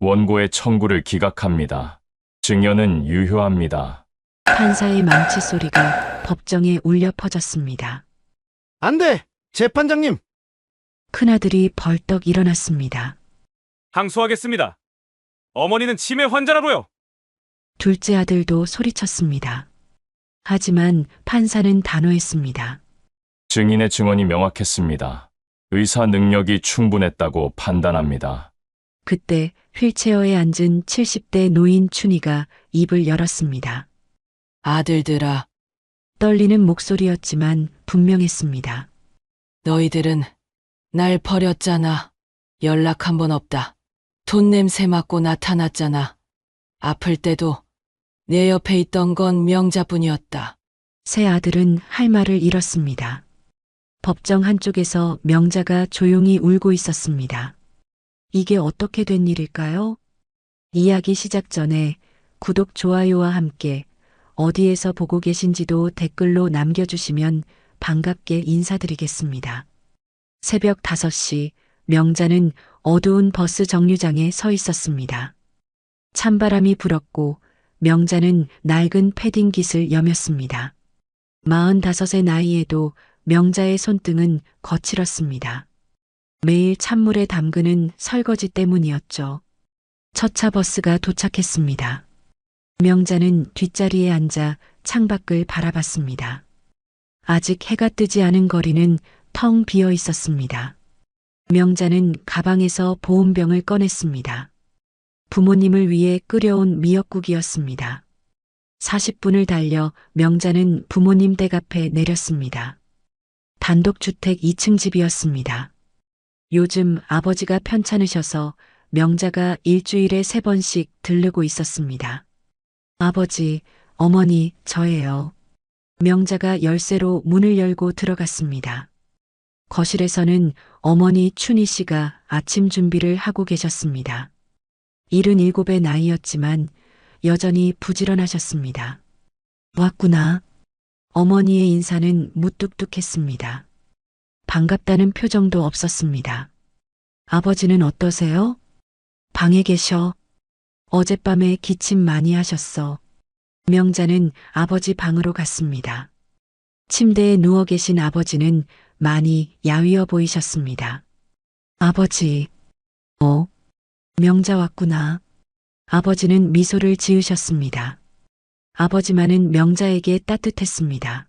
원고의 청구를 기각합니다. 증여는 유효합니다. 판사의 망치 소리가 법정에 울려 퍼졌습니다. 안 돼! 재판장님! 큰아들이 벌떡 일어났습니다. 항소하겠습니다. 어머니는 치매 환자라고요. 둘째 아들도 소리쳤습니다. 하지만 판사는 단호했습니다. 증인의 증언이 명확했습니다. 의사 능력이 충분했다고 판단합니다. 그때 휠체어에 앉은 70대 노인 춘희가 입을 열었습니다. 아들들아, 떨리는 목소리였지만 분명했습니다. 너희들은 날 버렸잖아. 연락 한 번 없다. 돈 냄새 맡고 나타났잖아. 아플 때도 내 옆에 있던 건 명자뿐이었다. 새 아들은 할 말을 잃었습니다. 법정 한쪽에서 명자가 조용히 울고 있었습니다. 이게 어떻게 된 일일까요? 이야기 시작 전에 구독, 좋아요와 함께 어디에서 보고 계신지도 댓글로 남겨주시면 반갑게 인사드리겠습니다. 새벽 5시 명자는 어두운 버스 정류장에 서 있었습니다. 찬바람이 불었고 명자는 낡은 패딩 깃을 여몄습니다. 45의 나이에도 명자의 손등은 거칠었습니다. 매일 찬물에 담그는 설거지 때문이었죠. 첫 차 버스가 도착했습니다. 명자는 뒷자리에 앉아 창밖을 바라봤습니다. 아직 해가 뜨지 않은 거리는 텅 비어 있었습니다. 명자는 가방에서 보온병을 꺼냈습니다. 부모님을 위해 끓여온 미역국이었습니다. 40분을 달려 명자는 부모님 댁 앞에 내렸습니다. 단독주택 2층 집이었습니다. 요즘 아버지가 편찮으셔서 명자가 일주일에 3번씩 들르고 있었습니다. 아버지, 어머니, 저예요. 명자가 열쇠로 문을 열고 들어갔습니다. 거실에서는 어머니 춘희 씨가 아침 준비를 하고 계셨습니다. 77의 나이였지만 여전히 부지런하셨습니다. 왔구나. 어머니의 인사는 무뚝뚝했습니다. 반갑다는 표정도 없었습니다. 아버지는 어떠세요? 방에 계셔. 어젯밤에 기침 많이 하셨어. 명자는 아버지 방으로 갔습니다. 침대에 누워 계신 아버지는 많이 야위어 보이셨습니다. 아버지, 명자 왔구나. 아버지는 미소를 지으셨습니다. 아버지만은 명자에게 따뜻했습니다.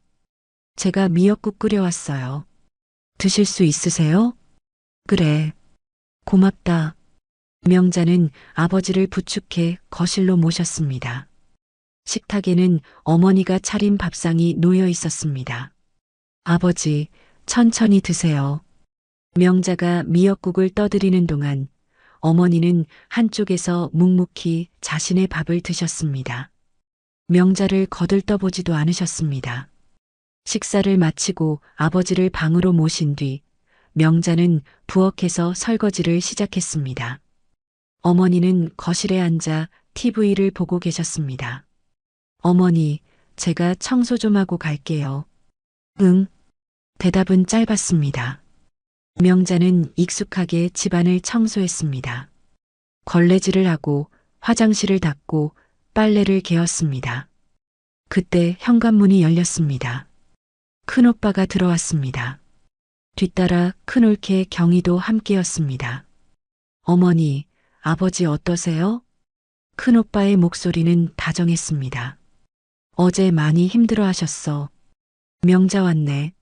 제가 미역국 끓여왔어요. 드실 수 있으세요? 그래. 고맙다. 명자는 아버지를 부축해 거실로 모셨습니다. 식탁에는 어머니가 차린 밥상이 놓여 있었습니다. 아버지, 천천히 드세요. 명자가 미역국을 떠드리는 동안 어머니는 한쪽에서 묵묵히 자신의 밥을 드셨습니다. 명자를 거들떠보지도 않으셨습니다. 식사를 마치고 아버지를 방으로 모신 뒤 명자는 부엌에서 설거지를 시작했습니다. 어머니는 거실에 앉아 TV를 보고 계셨습니다. 어머니, 제가 청소 좀 하고 갈게요. 응. 대답은 짧았습니다. 명자는 익숙하게 집안을 청소했습니다. 걸레질을 하고 화장실을 닦고 빨래를 개었습니다. 그때 현관문이 열렸습니다. 큰오빠가 들어왔습니다. 뒤따라 큰올케 경희도 함께였습니다. 어머니, 아버지 어떠세요? 큰오빠의 목소리는 다정했습니다. 어제 많이 힘들어 하셨어. 명자 왔네.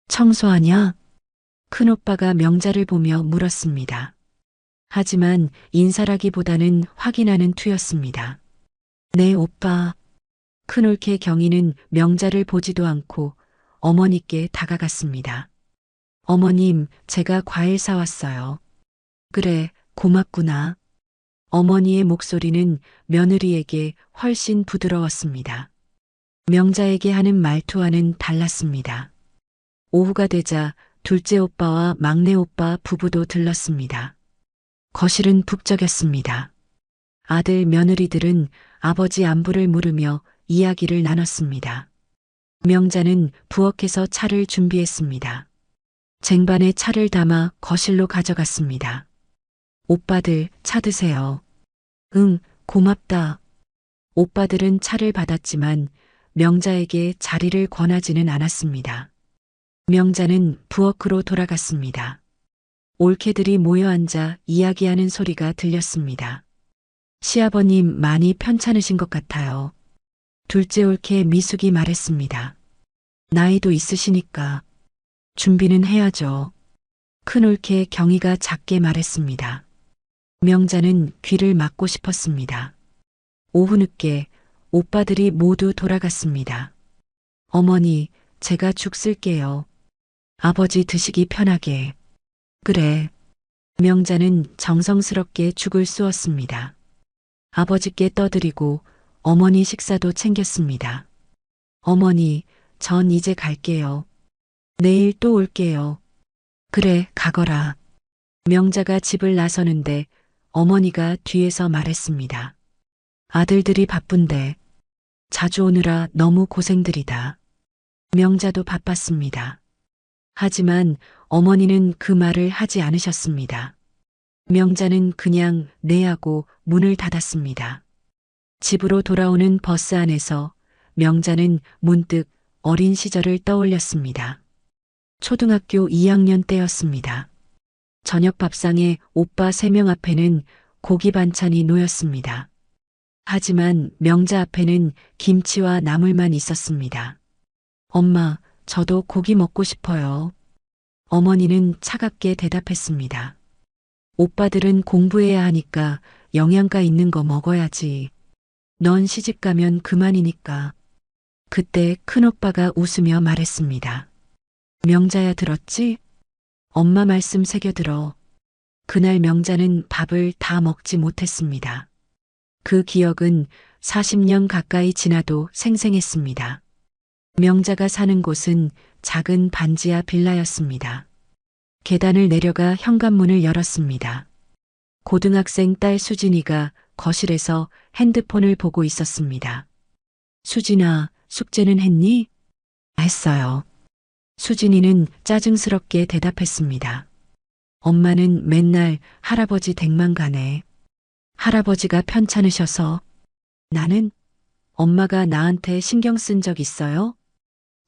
청소하냐? 큰오빠가 명자를 보며 물었습니다. 하지만 인사라기보다는 확인하는 투였습니다. 네, 오빠. 큰올케 경희는 명자를 보지도 않고 어머니께 다가갔습니다. 어머님, 제가 과일 사왔어요. 그래, 고맙구나. 어머니의 목소리는 며느리에게 훨씬 부드러웠습니다. 명자에게 하는 말투와는 달랐습니다. 오후가 되자 둘째 오빠와 막내 오빠 부부도 들렀습니다. 거실은 북적였습니다. 아들 며느리들은 아버지 안부를 물으며 이야기를 나눴습니다. 명자는 부엌에서 차를 준비했습니다. 쟁반에 차를 담아 거실로 가져갔습니다. 오빠들 차 드세요. 응, 고맙다. 오빠들은 차를 받았지만 명자에게 자리를 권하지는 않았습니다. 명자는 부엌으로 돌아갔습니다. 올케들이 모여 앉아 이야기하는 소리가 들렸습니다. 시아버님 많이 편찮으신 것 같아요. 둘째 올케 미숙이 말했습니다. 나이도 있으시니까 준비는 해야죠. 큰 올케 경희가 작게 말했습니다. 명자는 귀를 막고 싶었습니다. 오후 늦게 오빠들이 모두 돌아갔습니다. 어머니, 제가 죽 쓸게요. 아버지 드시기 편하게. 그래. 명자는 정성스럽게 죽을 쑤었습니다. 아버지께 떠드리고 어머니 식사도 챙겼습니다. 어머니, 전 이제 갈게요. 내일 또 올게요. 그래, 가거라. 명자가 집을 나서는데 어머니가 뒤에서 말했습니다. 아들들이 바쁜데 자주 오느라 너무 고생들이다. 명자도 바빴습니다. 하지만 어머니는 그 말을 하지 않으셨습니다. 명자는 그냥 네 하고 문을 닫았습니다. 집으로 돌아오는 버스 안에서 명자는 문득 어린 시절을 떠올렸습니다. 초등학교 2학년 때였습니다. 저녁 밥상에 오빠 3명 앞에는 고기 반찬이 놓였습니다. 하지만 명자 앞에는 김치와 나물만 있었습니다. 엄마, 저도 고기 먹고 싶어요. 어머니는 차갑게 대답했습니다. 오빠들은 공부해야 하니까 영양가 있는 거 먹어야지. 넌 시집 가면 그만이니까. 그때 큰오빠가 웃으며 말했습니다. 명자야 들었지? 엄마 말씀 새겨들어. 그날 명자는 밥을 다 먹지 못했습니다. 그 기억은 40년 가까이 지나도 생생했습니다. 명자가 사는 곳은 작은 반지하 빌라였습니다. 계단을 내려가 현관문을 열었습니다. 고등학생 딸 수진이가 거실에서 핸드폰을 보고 있었습니다. 수진아, 숙제는 했니? 했어요. 수진이는 짜증스럽게 대답했습니다. 엄마는 맨날 할아버지 댁만 가네. 할아버지가 편찮으셔서. 나는? 엄마가 나한테 신경 쓴 적 있어요?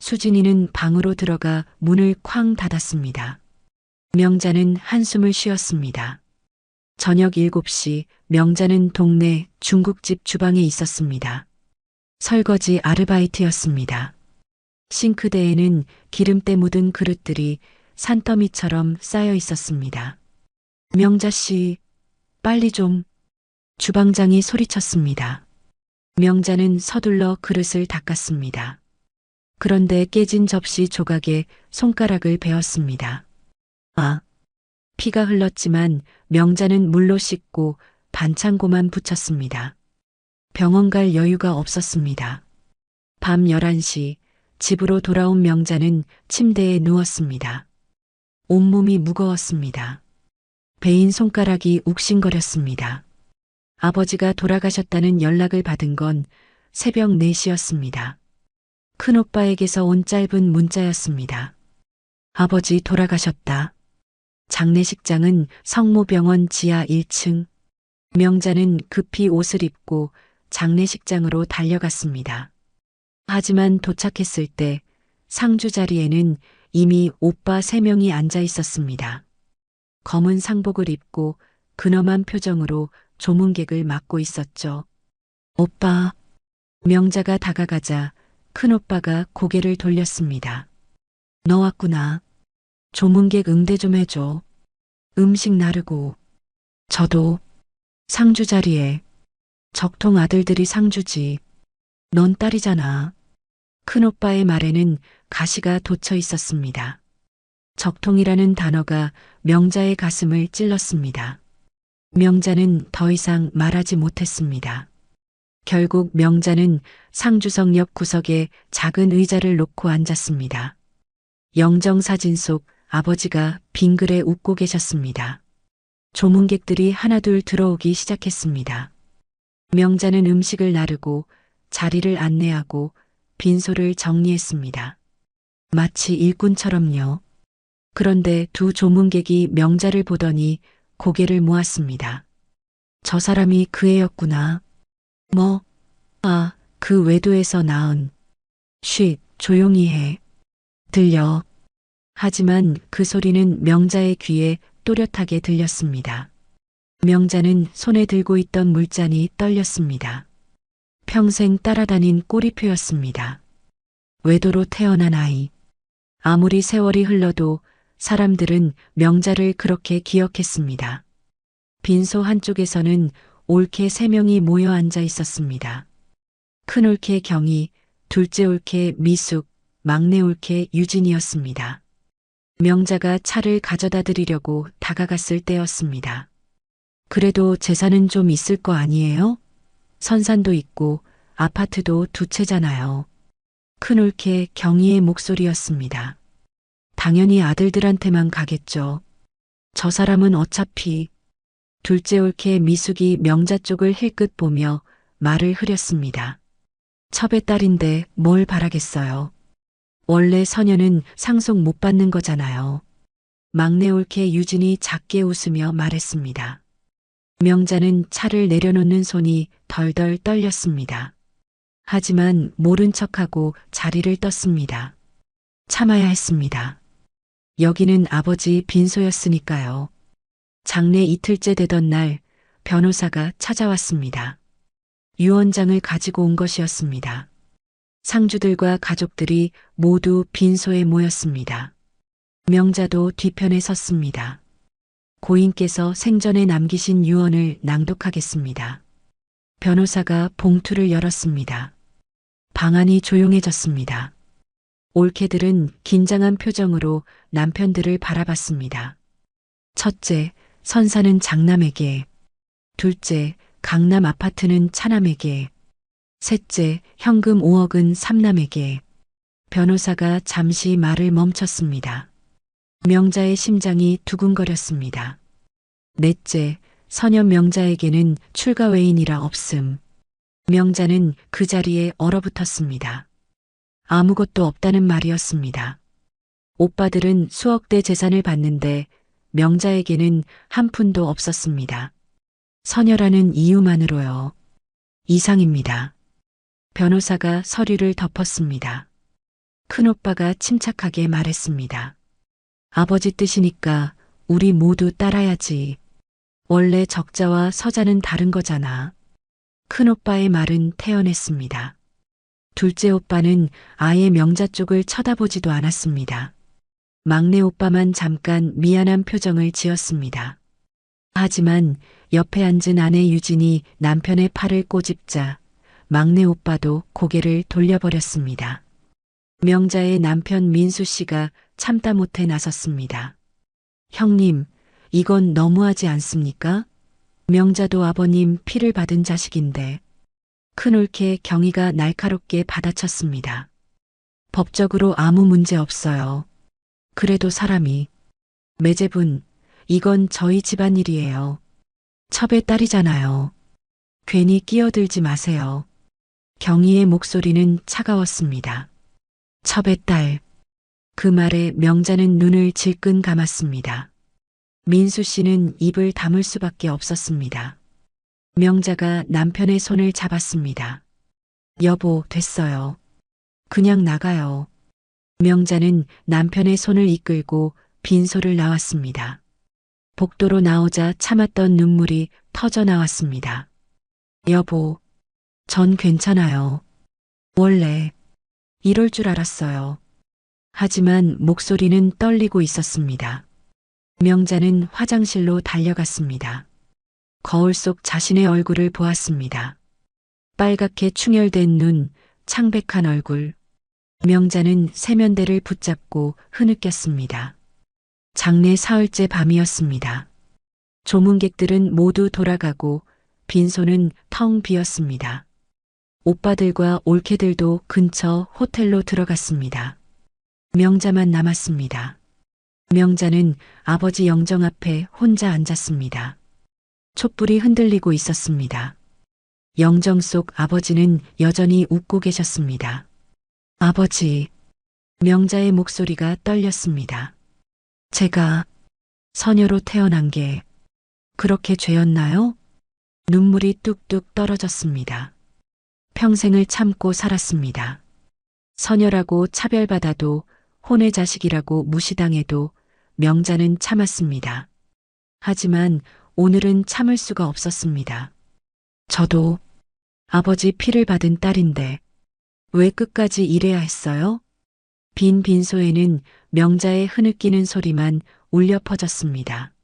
수진이는 방으로 들어가 문을 쾅 닫았습니다. 명자는 한숨을 쉬었습니다. 저녁 7시 명자는 동네 중국집 주방에 있었습니다. 설거지 아르바이트였습니다. 싱크대에는 기름때 묻은 그릇들이 산더미처럼 쌓여 있었습니다. 명자 씨, 빨리 좀. 주방장이 소리쳤습니다. 명자는 서둘러 그릇을 닦았습니다. 그런데 깨진 접시 조각에 손가락을 베었습니다. 아, 피가 흘렀지만 명자는 물로 씻고 반창고만 붙였습니다. 병원 갈 여유가 없었습니다. 밤 11시 집으로 돌아온 명자는 침대에 누웠습니다. 온몸이 무거웠습니다. 베인 손가락이 욱신거렸습니다. 아버지가 돌아가셨다는 연락을 받은 건 새벽 4시였습니다. 큰오빠에게서 온 짧은 문자였습니다. 아버지 돌아가셨다. 장례식장은 성모병원 지하 1층. 명자는 급히 옷을 입고 장례식장으로 달려갔습니다. 하지만 도착했을 때 상주 자리에는 이미 오빠 3명이 앉아 있었습니다. 검은 상복을 입고 근엄한 표정으로 조문객을 맞고 있었죠. 오빠. 명자가 다가가자 큰오빠가 고개를 돌렸습니다. 너 왔구나. 조문객 응대 좀 해줘. 음식 나르고. 저도. 상주 자리에. 적통 아들들이 상주지. 넌 딸이잖아. 큰오빠의 말에는 가시가 돋쳐 있었습니다. 적통이라는 단어가 명자의 가슴을 찔렀습니다. 명자는 더 이상 말하지 못했습니다. 결국 명자는 상주성역 구석에 작은 의자를 놓고 앉았습니다. 영정사진 속 아버지가 빙그레 웃고 계셨습니다. 조문객들이 하나둘 들어오기 시작했습니다. 명자는 음식을 나르고 자리를 안내하고 빈소를 정리했습니다. 마치 일꾼처럼요. 그런데 두 조문객이 명자를 보더니 고개를 모았습니다. 저 사람이 그 애였구나. 뭐? 아, 그 외도에서 낳은. 쉿, 조용히 해. 들려. 하지만 그 소리는 명자의 귀에 또렷하게 들렸습니다. 명자는 손에 들고 있던 물잔이 떨렸습니다. 평생 따라다닌 꼬리표였습니다. 외도로 태어난 아이. 아무리 세월이 흘러도 사람들은 명자를 그렇게 기억했습니다. 빈소 한쪽에서는 올케 3명이 모여 앉아 있었습니다. 큰 올케 경희, 둘째 올케 미숙, 막내 올케 유진이었습니다. 명자가 차를 가져다 드리려고 다가갔을 때였습니다. 그래도 재산은 좀 있을 거 아니에요? 선산도 있고 아파트도 2채잖아요. 큰 올케 경희의 목소리였습니다. 당연히 아들들한테만 가겠죠. 저 사람은 어차피. 둘째 올케 미숙이 명자 쪽을 힐끗 보며 말을 흐렸습니다. 첩의 딸인데 뭘 바라겠어요. 원래 서녀는 상속 못 받는 거잖아요. 막내 올케 유진이 작게 웃으며 말했습니다. 명자는 차를 내려놓는 손이 덜덜 떨렸습니다. 하지만 모른 척하고 자리를 떴습니다. 참아야 했습니다. 여기는 아버지 빈소였으니까요. 장례 이틀째 되던 날 변호사가 찾아왔습니다. 유언장을 가지고 온 것이었습니다. 상주들과 가족들이 모두 빈소에 모였습니다. 명자도 뒤편에 섰습니다. 고인께서 생전에 남기신 유언을 낭독하겠습니다. 변호사가 봉투를 열었습니다. 방안이 조용해졌습니다. 올케들은 긴장한 표정으로 남편들을 바라봤습니다. 첫째, 선사는 장남에게. 둘째, 강남 아파트는 차남에게. 셋째, 현금 5억은 삼남에게. 변호사가 잠시 말을 멈췄습니다. 명자의 심장이 두근거렸습니다. 넷째, 서녀 명자에게는 출가 외인이라 없음. 명자는 그 자리에 얼어붙었습니다. 아무것도 없다는 말이었습니다. 오빠들은 수억대 재산을 받는데 명자에게는 한 푼도 없었습니다. 서녀라는 이유만으로요. 이상입니다. 변호사가 서류를 덮었습니다. 큰오빠가 침착하게 말했습니다. 아버지 뜻이니까 우리 모두 따라야지. 원래 적자와 서자는 다른 거잖아. 큰오빠의 말은 태연했습니다. 둘째 오빠는 아예 명자 쪽을 쳐다보지도 않았습니다. 막내 오빠만 잠깐 미안한 표정을 지었습니다. 하지만 옆에 앉은 아내 유진이 남편의 팔을 꼬집자 막내 오빠도 고개를 돌려버렸습니다. 명자의 남편 민수 씨가 참다 못해 나섰습니다. 형님, 이건 너무하지 않습니까? 명자도 아버님 피를 받은 자식인데. 큰올케 경희가 날카롭게 받아쳤습니다. 법적으로 아무 문제 없어요. 그래도 사람이. 매제분, 이건 저희 집안일이에요. 첩의 딸이잖아요. 괜히 끼어들지 마세요. 경희의 목소리는 차가웠습니다. 첩의 딸. 그 말에 명자는 눈을 질끈 감았습니다. 민수 씨는 입을 다물 수밖에 없었습니다. 명자가 남편의 손을 잡았습니다. 여보, 됐어요. 그냥 나가요. 명자는 남편의 손을 이끌고 빈소를 나왔습니다. 복도로 나오자 참았던 눈물이 터져 나왔습니다. 여보, 전 괜찮아요. 원래 이럴 줄 알았어요. 하지만 목소리는 떨리고 있었습니다. 명자는 화장실로 달려갔습니다. 거울 속 자신의 얼굴을 보았습니다. 빨갛게 충혈된 눈, 창백한 얼굴. 명자는 세면대를 붙잡고 흐느꼈습니다. 장례 사흘째 밤이었습니다. 조문객들은 모두 돌아가고 빈소는 텅 비었습니다. 오빠들과 올케들도 근처 호텔로 들어갔습니다. 명자만 남았습니다. 명자는 아버지 영정 앞에 혼자 앉았습니다. 촛불이 흔들리고 있었습니다. 영정 속 아버지는 여전히 웃고 계셨습니다. 아버지, 명자의 목소리가 떨렸습니다. 제가 서녀로 태어난 게 그렇게 죄였나요? 눈물이 뚝뚝 떨어졌습니다. 평생을 참고 살았습니다. 서녀라고 차별받아도 혼의 자식이라고 무시당해도 명자는 참았습니다. 하지만 오늘은 참을 수가 없었습니다. 저도 아버지 피를 받은 딸인데 왜 끝까지 이래야 했어요? 빈 빈소에는 명자의 흐느끼는 소리만 울려 퍼졌습니다.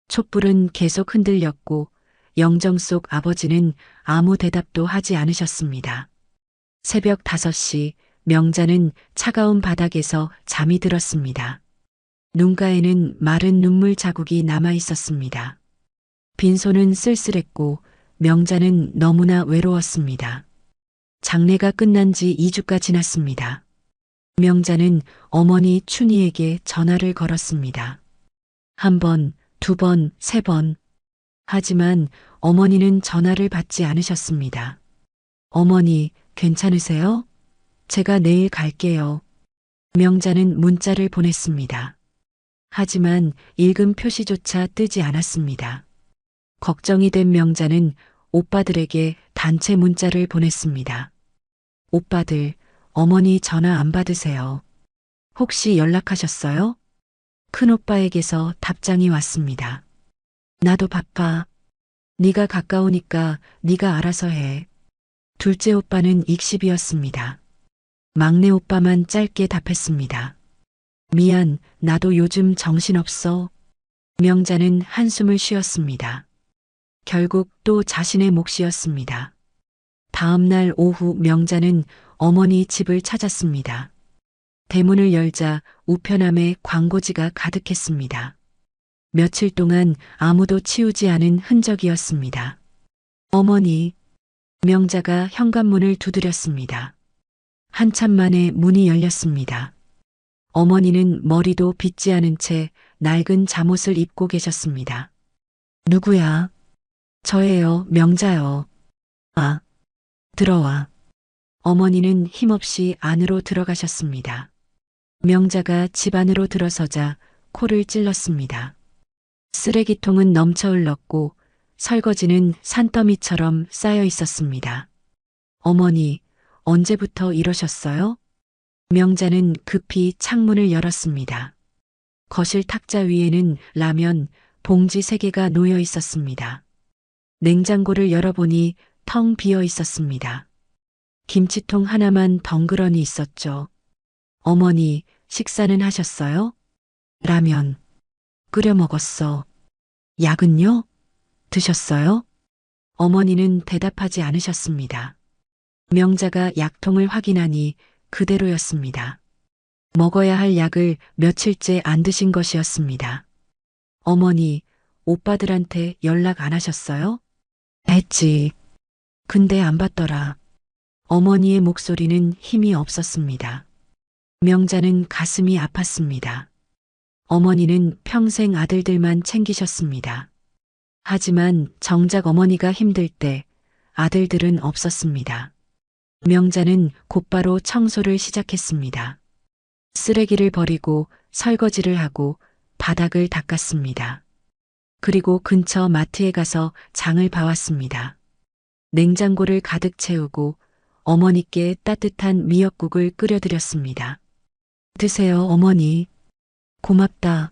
촛불은 계속 흔들렸고 영정 속 아버지는 아무 대답도 하지 않으셨습니다. 새벽 5시 명자는 차가운 바닥에서 잠이 들었습니다. 눈가에는 마른 눈물 자국이 남아 있었습니다. 빈소는 쓸쓸했고 명자는 너무나 외로웠습니다. 장례가 끝난 지 2주가 지났습니다. 명자는 어머니 춘희에게 전화를 걸었습니다. 1번, 2번, 3번. 하지만 어머니는 전화를 받지 않으셨습니다. 어머니, 괜찮으세요? 제가 내일 갈게요. 명자는 문자를 보냈습니다. 하지만 읽음 표시조차 뜨지 않았습니다. 걱정이 된 명자는 오빠들에게 단체 문자를 보냈습니다. 오빠들, 어머니 전화 안 받으세요. 혹시 연락하셨어요? 큰오빠에게서 답장이 왔습니다. 나도 바빠. 네가 가까우니까 네가 알아서 해. 둘째 오빠는 익십이었습니다. 막내 오빠만 짧게 답했습니다. 미안, 나도 요즘 정신없어. 명자는 한숨을 쉬었습니다. 결국 또 자신의 몫이었습니다. 다음 날 오후 명자는 어머니 집을 찾았습니다. 대문을 열자 우편함에 광고지가 가득했습니다. 며칠 동안 아무도 치우지 않은 흔적이었습니다. 어머니, 명자가 현관문을 두드렸습니다. 한참 만에 문이 열렸습니다. 어머니는 머리도 빗지 않은 채 낡은 잠옷을 입고 계셨습니다. 누구야? 저예요, 명자요. 아, 들어와. 어머니는 힘없이 안으로 들어가셨습니다. 명자가 집 안으로 들어서자 코를 찔렀습니다. 쓰레기통은 넘쳐 흘렀고 설거지는 산더미처럼 쌓여 있었습니다. 어머니, 언제부터 이러셨어요? 명자는 급히 창문을 열었습니다. 거실 탁자 위에는 라면 봉지 3개가 놓여 있었습니다. 냉장고를 열어보니 텅 비어 있었습니다. 김치통 하나만 덩그러니 있었죠. 어머니, 식사는 하셨어요? 라면 끓여 먹었어. 약은요? 드셨어요? 어머니는 대답하지 않으셨습니다. 명자가 약통을 확인하니 그대로였습니다. 먹어야 할 약을 며칠째 안 드신 것이었습니다. 어머니, 오빠들한테 연락 안 하셨어요? 했지. 근데 안 받더라. 어머니의 목소리는 힘이 없었습니다. 명자는 가슴이 아팠습니다. 어머니는 평생 아들들만 챙기셨습니다. 하지만 정작 어머니가 힘들 때 아들들은 없었습니다. 명자는 곧바로 청소를 시작했습니다. 쓰레기를 버리고 설거지를 하고 바닥을 닦았습니다. 그리고 근처 마트에 가서 장을 봐왔습니다. 냉장고를 가득 채우고 어머니께 따뜻한 미역국을 끓여드렸습니다. 드세요, 어머니. 고맙다.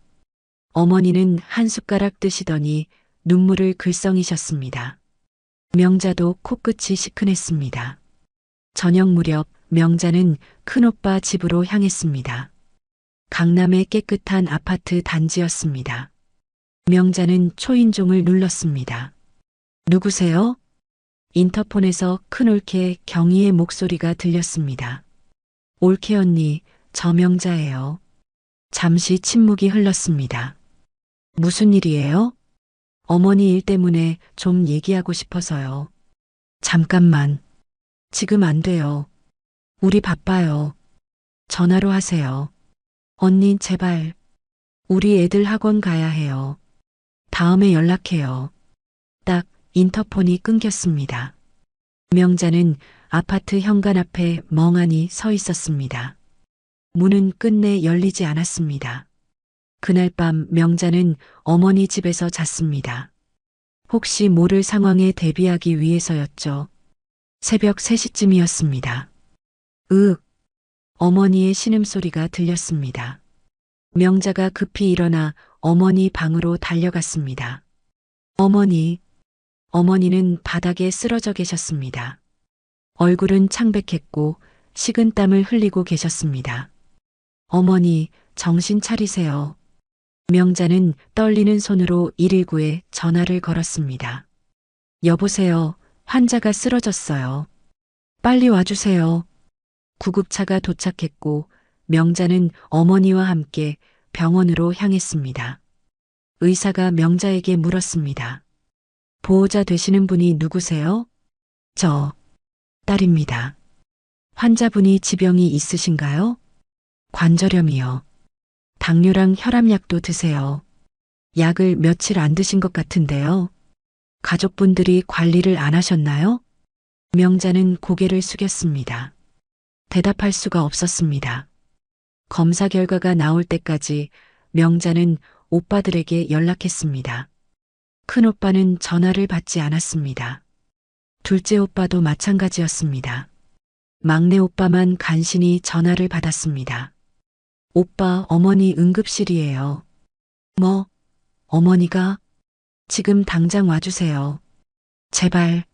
어머니는 한 숟가락 드시더니 눈물을 글썽이셨습니다. 명자도 코끝이 시큰했습니다. 저녁 무렵 명자는 큰오빠 집으로 향했습니다. 강남의 깨끗한 아파트 단지였습니다. 명자는 초인종을 눌렀습니다. 누구세요? 인터폰에서 큰올케 경희의 목소리가 들렸습니다. 올케 언니, 저 명자예요. 잠시 침묵이 흘렀습니다. 무슨 일이에요? 어머니 일 때문에 좀 얘기하고 싶어서요. 잠깐만. 지금 안 돼요. 우리 바빠요. 전화로 하세요. 언니, 제발. 우리 애들 학원 가야 해요. 다음에 연락해요. 딱 인터폰이 끊겼습니다. 명자는 아파트 현관 앞에 멍하니 서 있었습니다. 문은 끝내 열리지 않았습니다. 그날 밤 명자는 어머니 집에서 잤습니다. 혹시 모를 상황에 대비하기 위해서였죠. 새벽 3시쯤이었습니다. 어머니의 신음소리가 들렸습니다. 명자가 급히 일어나 어머니 방으로 달려갔습니다. 어머니는 바닥에 쓰러져 계셨습니다. 얼굴은 창백했고 식은땀을 흘리고 계셨습니다. 어머니, 정신 차리세요. 명자는 떨리는 손으로 119에 전화를 걸었습니다. 여보세요, 환자가 쓰러졌어요. 빨리 와주세요. 구급차가 도착했고 명자는 어머니와 함께 병원으로 향했습니다. 의사가 명자에게 물었습니다. 보호자 되시는 분이 누구세요? 저, 딸입니다. 환자분이 지병이 있으신가요? 관절염이요. 당뇨랑 혈압약도 드세요. 약을 며칠 안 드신 것 같은데요. 가족분들이 관리를 안 하셨나요? 명자는 고개를 숙였습니다. 대답할 수가 없었습니다. 검사 결과가 나올 때까지 명자는 오빠들에게 연락했습니다. 큰 오빠는 전화를 받지 않았습니다. 둘째 오빠도 마찬가지였습니다. 막내 오빠만 간신히 전화를 받았습니다. 오빠, 어머니 응급실이에요. 뭐? 어머니가? 지금 당장 와주세요. 제발.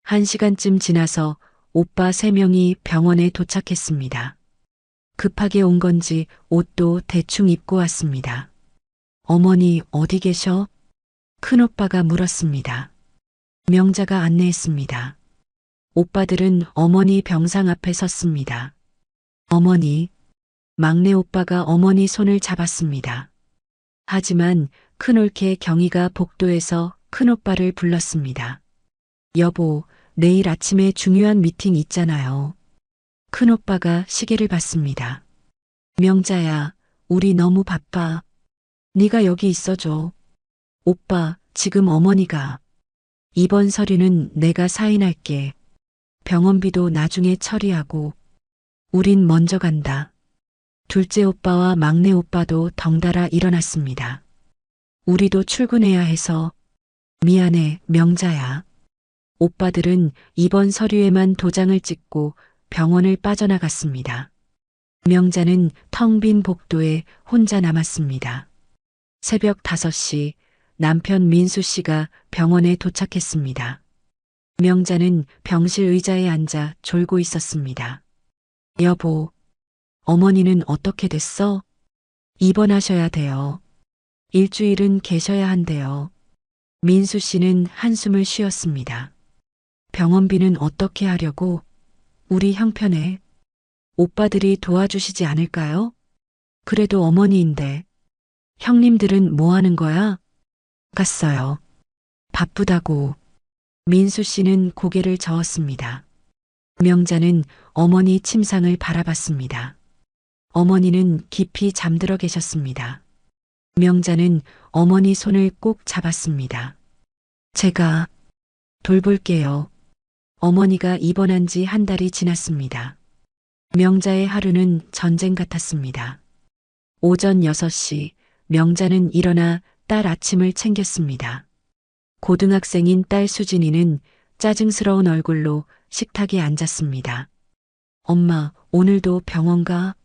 1시간쯤 지나서 오빠 3명이 병원에 도착했습니다. 급하게 온 건지 옷도 대충 입고 왔습니다. 어머니 어디 계셔? 큰오빠가 물었습니다. 명자가 안내했습니다. 오빠들은 어머니 병상 앞에 섰습니다. 어머니, 막내 오빠가 어머니 손을 잡았습니다. 하지만 큰올케 경희가 복도에서 큰오빠를 불렀습니다. 여보, 내일 아침에 중요한 미팅 있잖아요. 큰오빠가 시계를 봤습니다. 명자야, 우리 너무 바빠. 네가 여기 있어줘. 오빠, 지금 어머니가. 입원 서류는 내가 사인할게. 병원비도 나중에 처리하고. 우린 먼저 간다. 둘째 오빠와 막내 오빠도 덩달아 일어났습니다. 우리도 출근해야 해서. 미안해, 명자야. 오빠들은 입원 서류에만 도장을 찍고 병원을 빠져나갔습니다. 명자는 텅 빈 복도에 혼자 남았습니다. 새벽 5시 남편 민수 씨가 병원에 도착했습니다. 명자는 병실 의자에 앉아 졸고 있었습니다. 여보, 어머니는 어떻게 됐어? 입원하셔야 돼요. 일주일은 계셔야 한대요. 민수 씨는 한숨을 쉬었습니다. 병원비는 어떻게 하려고? 우리 형편에 오빠들이 도와주시지 않을까요? 그래도 어머니인데. 형님들은 뭐 하는 거야? 갔어요. 바쁘다고. 민수 씨는 고개를 저었습니다. 명자는 어머니 침상을 바라봤습니다. 어머니는 깊이 잠들어 계셨습니다. 명자는 어머니 손을 꼭 잡았습니다. 제가 돌볼게요. 어머니가 입원한 지 1달이 지났습니다. 명자의 하루는 전쟁 같았습니다. 오전 6시 명자는 일어나 딸 아침을 챙겼습니다. 고등학생인 딸 수진이는 짜증스러운 얼굴로 식탁에 앉았습니다. 엄마, 오늘도 병원 가?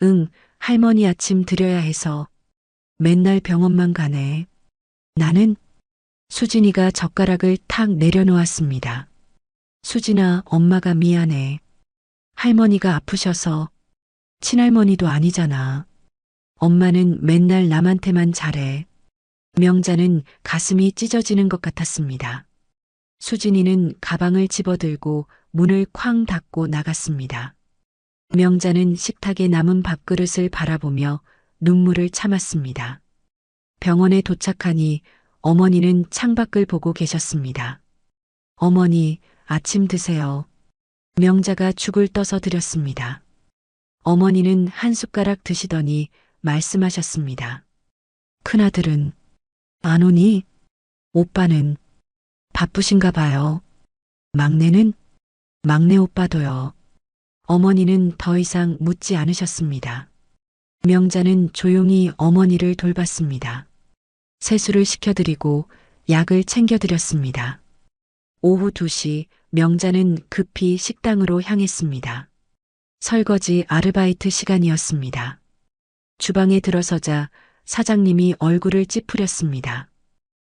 응, 할머니 아침 드려야 해서. 맨날 병원만 가네. 나는? 수진이가 젓가락을 탁 내려놓았습니다. 수진아, 엄마가 미안해. 할머니가 아프셔서. 친할머니도 아니잖아. 엄마는 맨날 남한테만 잘해. 명자는 가슴이 찢어지는 것 같았습니다. 수진이는 가방을 집어들고 문을 쾅 닫고 나갔습니다. 명자는 식탁에 남은 밥그릇을 바라보며 눈물을 참았습니다. 병원에 도착하니 어머니는 창밖을 보고 계셨습니다. 어머니, 아침 드세요. 명자가 죽을 떠서 드렸습니다. 어머니는 한 숟가락 드시더니 말씀하셨습니다. 큰아들은 안 오니? 오빠는 바쁘신가 봐요. 막내는? 막내 오빠도요. 어머니는 더 이상 묻지 않으셨습니다. 명자는 조용히 어머니를 돌봤습니다. 세수를 시켜드리고 약을 챙겨드렸습니다. 오후 2시 명자는 급히 식당으로 향했습니다. 설거지 아르바이트 시간이었습니다. 주방에 들어서자 사장님이 얼굴을 찌푸렸습니다.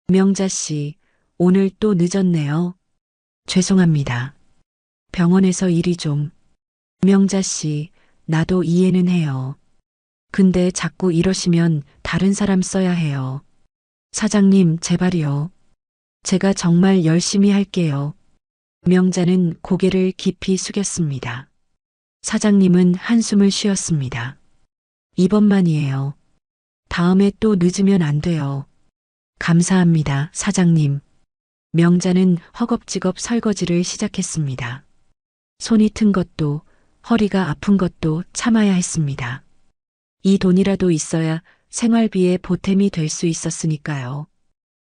명자 씨, 오늘 또 늦었네요. 죄송합니다. 병원에서 일이 좀. 명자 씨, 나도 이해는 해요. 근데 자꾸 이러시면 다른 사람 써야 해요. 사장님, 제발요. 제가 정말 열심히 할게요. 명자는 고개를 깊이 숙였습니다. 사장님은 한숨을 쉬었습니다. 이번만이에요. 다음에 또 늦으면 안 돼요. 감사합니다, 사장님. 명자는 허겁지겁 설거지를 시작했습니다. 손이 튼 것도 허리가 아픈 것도 참아야 했습니다. 이 돈이라도 있어야 생활비에 보탬이 될 수 있었으니까요.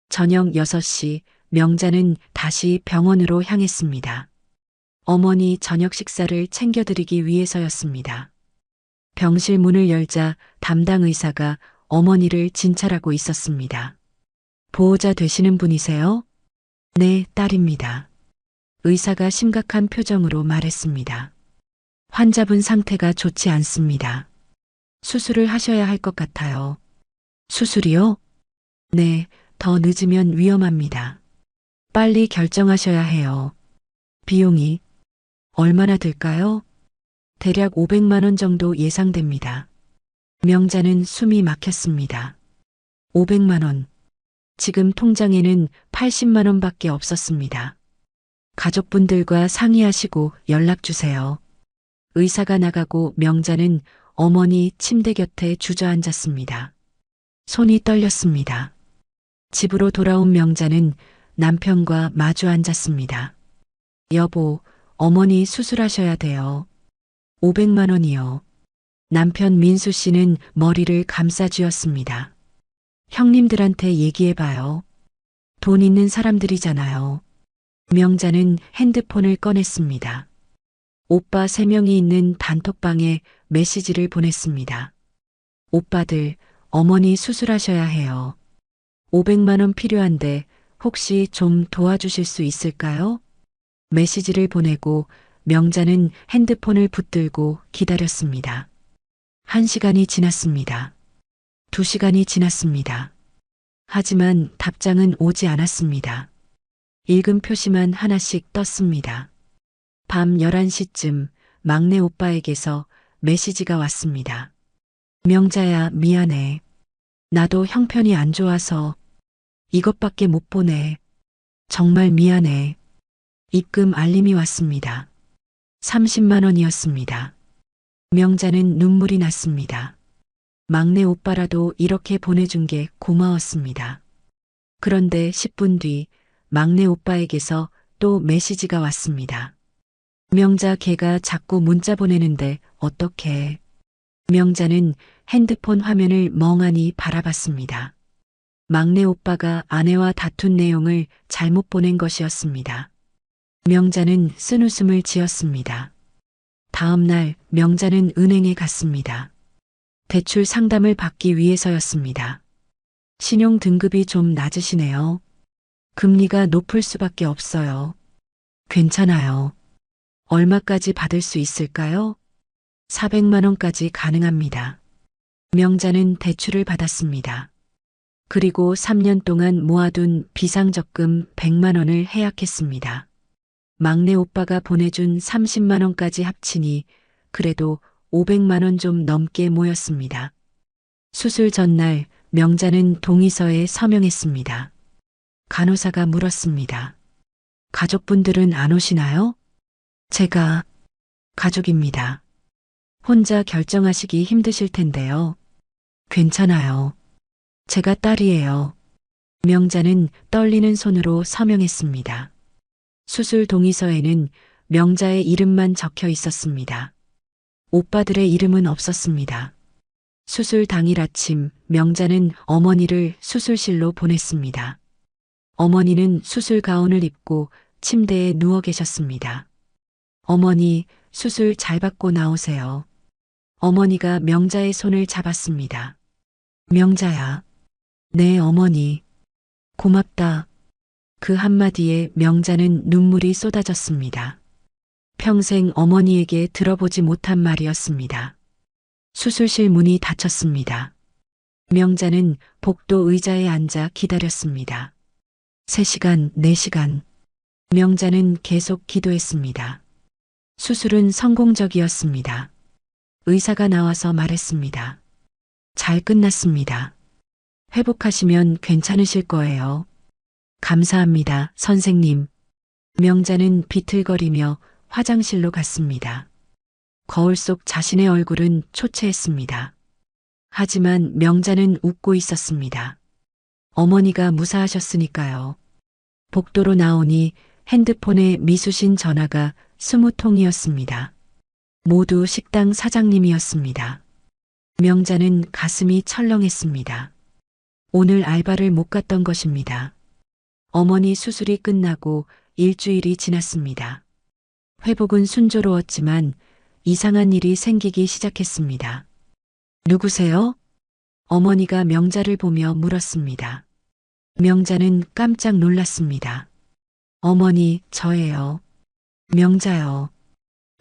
저녁 6시 명자는 다시 병원으로 향했습니다. 어머니 저녁 식사를 챙겨드리기 위해서였습니다. 병실 문을 열자 담당 의사가 어머니를 진찰하고 있었습니다. 보호자 되시는 분이세요? 네, 딸입니다. 의사가 심각한 표정으로 말했습니다. 환자분 상태가 좋지 않습니다. 수술을 하셔야 할 것 같아요. 수술이요? 네, 더 늦으면 위험합니다. 빨리 결정하셔야 해요. 비용이 얼마나 들까요? 대략 500만 원 정도 예상됩니다. 명자는 숨이 막혔습니다. 500만 원. 지금 통장에는 80만 원밖에 없었습니다. 가족분들과 상의하시고 연락 주세요. 의사가 나가고 명자는 어머니 침대 곁에 주저앉았습니다. 손이 떨렸습니다. 집으로 돌아온 명자는 남편과 마주 앉았습니다. 여보, 어머니 수술하셔야 돼요. 500만 원이요. 남편 민수 씨는 머리를 감싸쥐었습니다. 형님들한테 얘기해봐요. 돈 있는 사람들이잖아요. 명자는 핸드폰을 꺼냈습니다. 오빠 3명이 있는 단톡방에 메시지를 보냈습니다. 오빠들, 어머니 수술하셔야 해요. 500만 원 필요한데 혹시 좀 도와주실 수 있을까요? 메시지를 보내고 명자는 핸드폰을 붙들고 기다렸습니다. 1시간이 지났습니다. 2시간이 지났습니다. 하지만 답장은 오지 않았습니다. 읽음 표시만 하나씩 떴습니다. 밤 11시쯤 막내 오빠에게서 메시지가 왔습니다. 명자야, 미안해. 나도 형편이 안 좋아서 이것밖에 못 보내. 정말 미안해. 입금 알림이 왔습니다. 30만 원이었습니다. 명자는 눈물이 났습니다. 막내 오빠라도 이렇게 보내준 게 고마웠습니다. 그런데 10분 뒤 막내 오빠에게서 또 메시지가 왔습니다. 명자 걔가 자꾸 문자 보내는데 어떡해. 명자는 핸드폰 화면을 멍하니 바라봤습니다. 막내 오빠가 아내와 다툰 내용을 잘못 보낸 것이었습니다. 명자는 쓴웃음을 지었습니다. 다음 날 명자는 은행에 갔습니다. 대출 상담을 받기 위해서였습니다. 신용 등급이 좀 낮으시네요. 금리가 높을 수밖에 없어요. 괜찮아요. 얼마까지 받을 수 있을까요? 400만 원까지 가능합니다. 명자는 대출을 받았습니다. 그리고 3년 동안 모아둔 비상적금 100만 원을 해약했습니다. 막내 오빠가 보내준 30만 원까지 합치니 그래도 500만 원 좀 넘게 모였습니다. 수술 전날 명자는 동의서에 서명했습니다. 간호사가 물었습니다. 가족분들은 안 오시나요? 제가 가족입니다. 혼자 결정하시기 힘드실 텐데요. 괜찮아요. 제가 딸이에요. 명자는 떨리는 손으로 서명했습니다. 수술 동의서에는 명자의 이름만 적혀 있었습니다. 오빠들의 이름은 없었습니다. 수술 당일 아침 명자는 어머니를 수술실로 보냈습니다. 어머니는 수술 가운을 입고 침대에 누워 계셨습니다. 어머니, 수술 잘 받고 나오세요. 어머니가 명자의 손을 잡았습니다. 명자야. 네, 어머니. 고맙다. 그 한마디에 명자는 눈물이 쏟아졌습니다. 평생 어머니에게 들어보지 못한 말이었습니다. 수술실 문이 닫혔습니다. 명자는 복도 의자에 앉아 기다렸습니다. 3시간, 4시간. 명자는 계속 기도했습니다. 수술은 성공적이었습니다. 의사가 나와서 말했습니다. 잘 끝났습니다. 회복하시면 괜찮으실 거예요. 감사합니다, 선생님. 명자는 비틀거리며 화장실로 갔습니다. 거울 속 자신의 얼굴은 초췌했습니다. 하지만 명자는 웃고 있었습니다. 어머니가 무사하셨으니까요. 복도로 나오니 핸드폰에 미수신 전화가 20통이었습니다. 모두 식당 사장님이었습니다. 명자는 가슴이 철렁했습니다. 오늘 알바를 못 갔던 것입니다. 어머니 수술이 끝나고 일주일이 지났습니다. 회복은 순조로웠지만 이상한 일이 생기기 시작했습니다. 누구세요? 어머니가 명자를 보며 물었습니다. 명자는 깜짝 놀랐습니다. 어머니, 저예요. 명자요.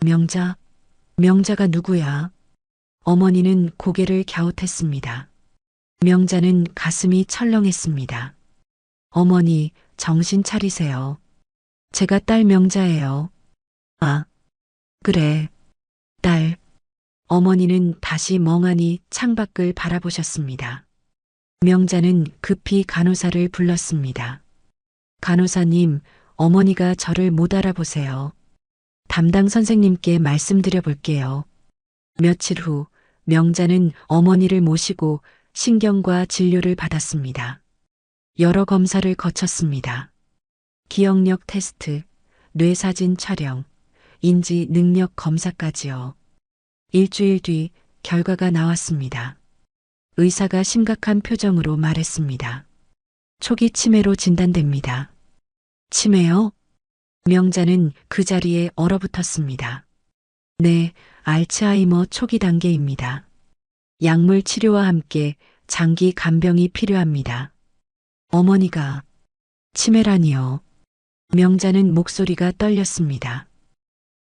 명자? 명자가 누구야? 어머니는 고개를 갸웃했습니다. 명자는 가슴이 철렁했습니다. 어머니, 정신 차리세요. 제가 딸 명자예요. 아, 그래. 딸. 어머니는 다시 멍하니 창밖을 바라보셨습니다. 명자는 급히 간호사를 불렀습니다. 간호사님, 어머니가 저를 못 알아보세요. 담당 선생님께 말씀드려 볼게요. 며칠 후 명자는 어머니를 모시고 신경과 진료를 받았습니다. 여러 검사를 거쳤습니다. 기억력 테스트, 뇌사진 촬영, 인지 능력 검사까지요. 일주일 뒤 결과가 나왔습니다. 의사가 심각한 표정으로 말했습니다. 초기 치매로 진단됩니다. 치매요? 명자는 그 자리에 얼어붙었습니다. 네, 알츠하이머 초기 단계입니다. 약물 치료와 함께 장기 간병이 필요합니다. 어머니가 치매라니요. 명자는 목소리가 떨렸습니다.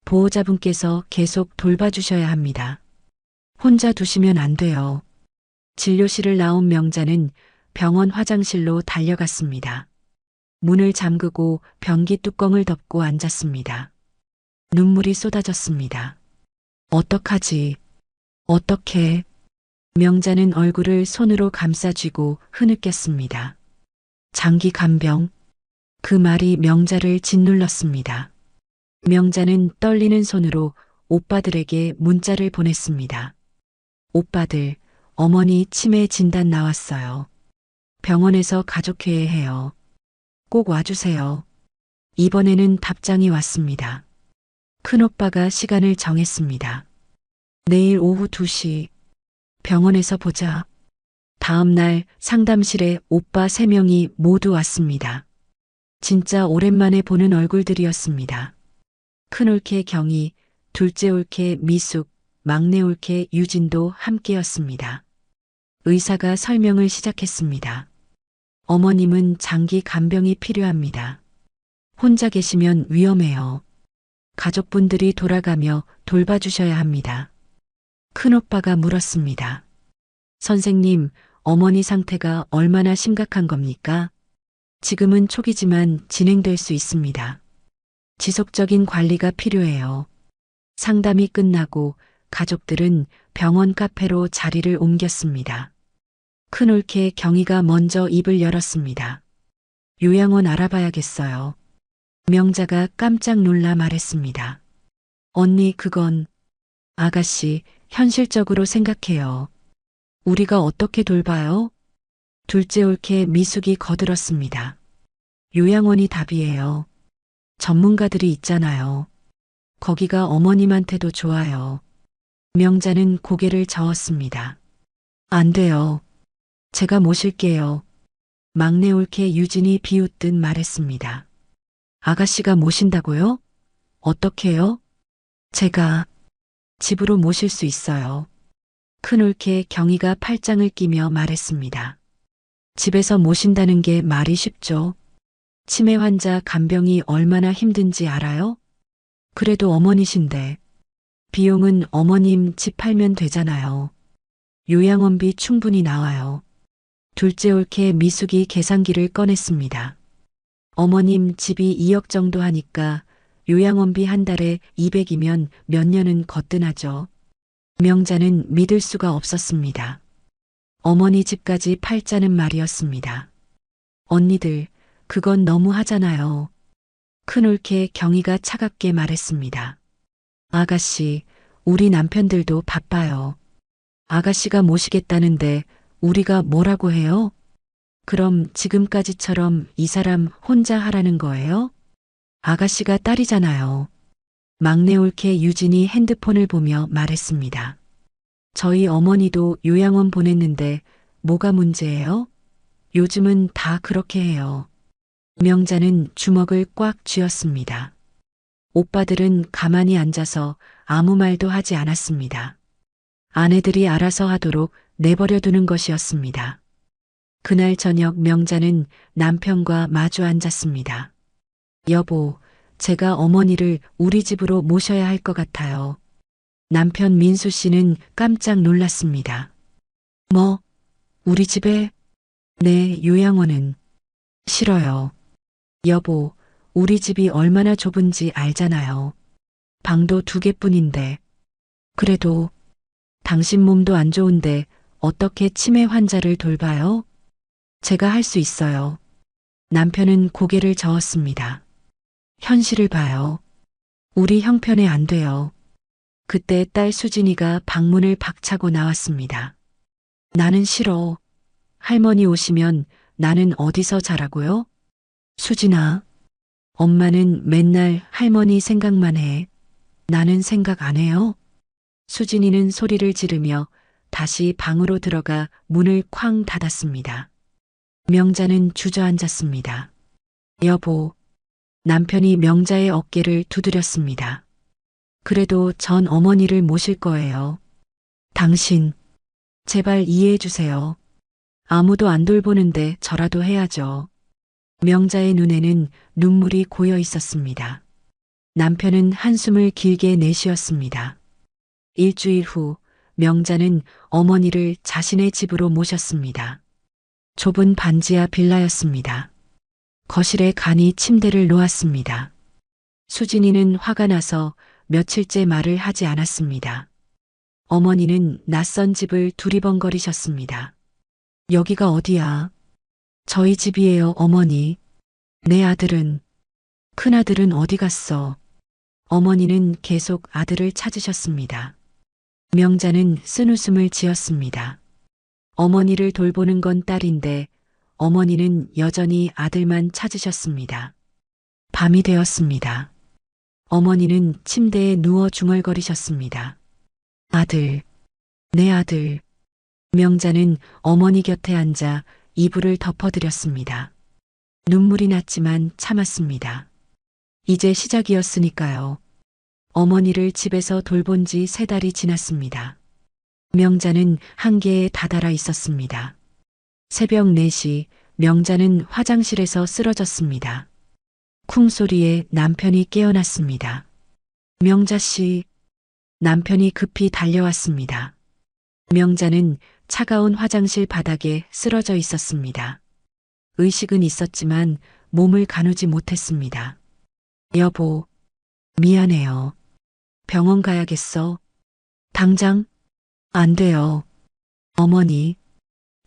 보호자분께서 계속 돌봐주셔야 합니다. 혼자 두시면 안 돼요. 진료실을 나온 명자는 병원 화장실로 달려갔습니다. 문을 잠그고 변기 뚜껑을 덮고 앉았습니다. 눈물이 쏟아졌습니다. 어떡하지? 어떡해? 명자는 얼굴을 손으로 감싸쥐고 흐느꼈습니다. 장기 간병. 그 말이 명자를 짓눌렀습니다. 명자는 떨리는 손으로 오빠들에게 문자를 보냈습니다. 오빠들, 어머니 치매 진단 나왔어요. 병원에서 가족회의 해요. 꼭 와주세요. 이번에는 답장이 왔습니다. 큰오빠가 시간을 정했습니다. 내일 오후 2시 병원에서 보자. 다음 날 상담실에 오빠 3명이 모두 왔습니다. 진짜 오랜만에 보는 얼굴들이었습니다. 큰올케 경희, 둘째 올케 미숙, 막내 올케 유진도 함께였습니다. 의사가 설명을 시작했습니다. 어머님은 장기 간병이 필요합니다. 혼자 계시면 위험해요. 가족분들이 돌아가며 돌봐주셔야 합니다. 큰오빠가 물었습니다. 선생님, 어머니 상태가 얼마나 심각한 겁니까? 지금은 초기지만 진행될 수 있습니다. 지속적인 관리가 필요해요. 상담이 끝나고 가족들은 병원 카페로 자리를 옮겼습니다. 큰올케 경희가 먼저 입을 열었습니다. 요양원 알아봐야겠어요. 명자가 깜짝 놀라 말했습니다. 언니, 그건 아가씨, 현실적으로 생각해요. 우리가 어떻게 돌봐요? 둘째 올케 미숙이 거들었습니다. 요양원이 답이에요. 전문가들이 있잖아요. 거기가 어머님한테도 좋아요. 명자는 고개를 저었습니다. 안 돼요. 제가 모실게요. 막내 올케 유진이 비웃듯 말했습니다. 아가씨가 모신다고요? 어떻게요? 제가 집으로 모실 수 있어요. 큰올케 경희가 팔짱을 끼며 말했습니다. 집에서 모신다는 게 말이 쉽죠. 치매 환자 간병이 얼마나 힘든지 알아요? 그래도 어머니신데 비용은 어머님 집 팔면 되잖아요. 요양원비 충분히 나와요. 둘째 올케 미숙이 계산기를 꺼냈습니다. 어머님 집이 2억 정도 하니까 요양원비 한 달에 200이면 몇 년은 거뜬하죠. 명자는 믿을 수가 없었습니다. 어머니 집까지 팔자는 말이었습니다. 언니들, 그건 너무 하잖아요. 큰올케 경희가 차갑게 말했습니다. 아가씨, 우리 남편들도 바빠요. 아가씨가 모시겠다는데 우리가 뭐라고 해요? 그럼 지금까지처럼 이 사람 혼자 하라는 거예요? 아가씨가 딸이잖아요. 막내 올케 유진이 핸드폰을 보며 말했습니다. 저희 어머니도 요양원 보냈는데 뭐가 문제예요? 요즘은 다 그렇게 해요. 명자는 주먹을 꽉 쥐었습니다. 오빠들은 가만히 앉아서 아무 말도 하지 않았습니다. 아내들이 알아서 하도록 내버려 두는 것이었습니다. 그날 저녁 명자는 남편과 마주 앉았습니다. 여보, 제가 어머니를 우리 집으로 모셔야 할 것 같아요. 남편 민수 씨는 깜짝 놀랐습니다. 뭐, 우리 집에? 네, 요양원은. 싫어요. 여보, 우리 집이 얼마나 좁은지 알잖아요. 방도 2개뿐인데. 그래도 당신 몸도 안 좋은데 어떻게 치매 환자를 돌봐요? 제가 할 수 있어요. 남편은 고개를 저었습니다. 현실을 봐요. 우리 형편에 안 돼요. 그때 딸 수진이가 방문을 박차고 나왔습니다. 나는 싫어. 할머니 오시면 나는 어디서 자라고요? 수진아, 엄마는 맨날 할머니 생각만 해. 나는 생각 안 해요. 수진이는 소리를 지르며 다시 방으로 들어가 문을 쾅 닫았습니다. 명자는 주저앉았습니다. 여보, 남편이 명자의 어깨를 두드렸습니다. 그래도 전 어머니를 모실 거예요. 당신, 제발 이해해 주세요. 아무도 안 돌보는데 저라도 해야죠. 명자의 눈에는 눈물이 고여 있었습니다. 남편은 한숨을 길게 내쉬었습니다. 일주일 후 명자는 어머니를 자신의 집으로 모셨습니다. 좁은 반지하 빌라였습니다. 거실에 간이 침대를 놓았습니다. 수진이는 화가 나서 며칠째 말을 하지 않았습니다. 어머니는 낯선 집을 두리번거리셨습니다. 여기가 어디야? 저희 집이에요, 어머니. 내 아들은, 큰아들은 어디 갔어? 어머니는 계속 아들을 찾으셨습니다. 명자는 쓴웃음을 지었습니다. 어머니를 돌보는 건 딸인데 어머니는 여전히 아들만 찾으셨습니다. 밤이 되었습니다. 어머니는 침대에 누워 중얼거리셨습니다. 아들, 내 아들. 명자는 어머니 곁에 앉아 이불을 덮어드렸습니다. 눈물이 났지만 참았습니다. 이제 시작이었으니까요. 어머니를 집에서 돌본 지 3달이 지났습니다. 명자는 한계에 다다라 있었습니다. 새벽 4시 명자는 화장실에서 쓰러졌습니다. 쿵 소리에 남편이 깨어났습니다. 명자 씨, 남편이 급히 달려왔습니다. 명자는 차가운 화장실 바닥에 쓰러져 있었습니다. 의식은 있었지만 몸을 가누지 못했습니다. 여보, 미안해요. 병원 가야겠어. 당장? 안 돼요. 어머니,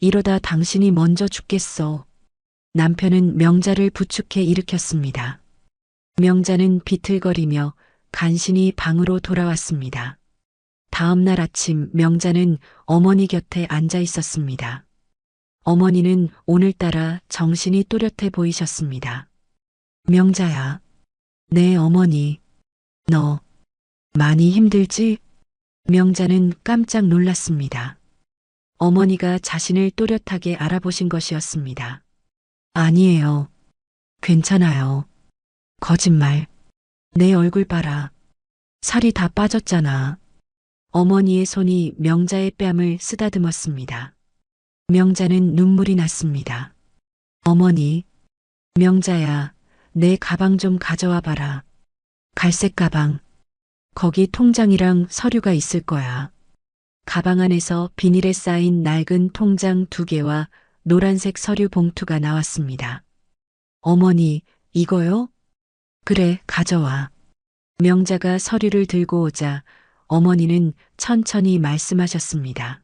이러다 당신이 먼저 죽겠어. 남편은 명자를 부축해 일으켰습니다. 명자는 비틀거리며 간신히 방으로 돌아왔습니다. 다음 날 아침 명자는 어머니 곁에 앉아 있었습니다. 어머니는 오늘따라 정신이 또렷해 보이셨습니다. 명자야. 네, 어머니. 너 많이 힘들지? 명자는 깜짝 놀랐습니다. 어머니가 자신을 또렷하게 알아보신 것이었습니다. 아니에요. 괜찮아요. 거짓말. 내 얼굴 봐라. 살이 다 빠졌잖아. 어머니의 손이 명자의 뺨을 쓰다듬었습니다. 명자는 눈물이 났습니다. 어머니, 명자야, 내 가방 좀 가져와 봐라. 갈색 가방. 거기 통장이랑 서류가 있을 거야. 가방 안에서 비닐에 쌓인 낡은 통장 2개와 노란색 서류 봉투가 나왔습니다. 어머니, 이거요? 그래, 가져와. 명자가 서류를 들고 오자 어머니는 천천히 말씀하셨습니다.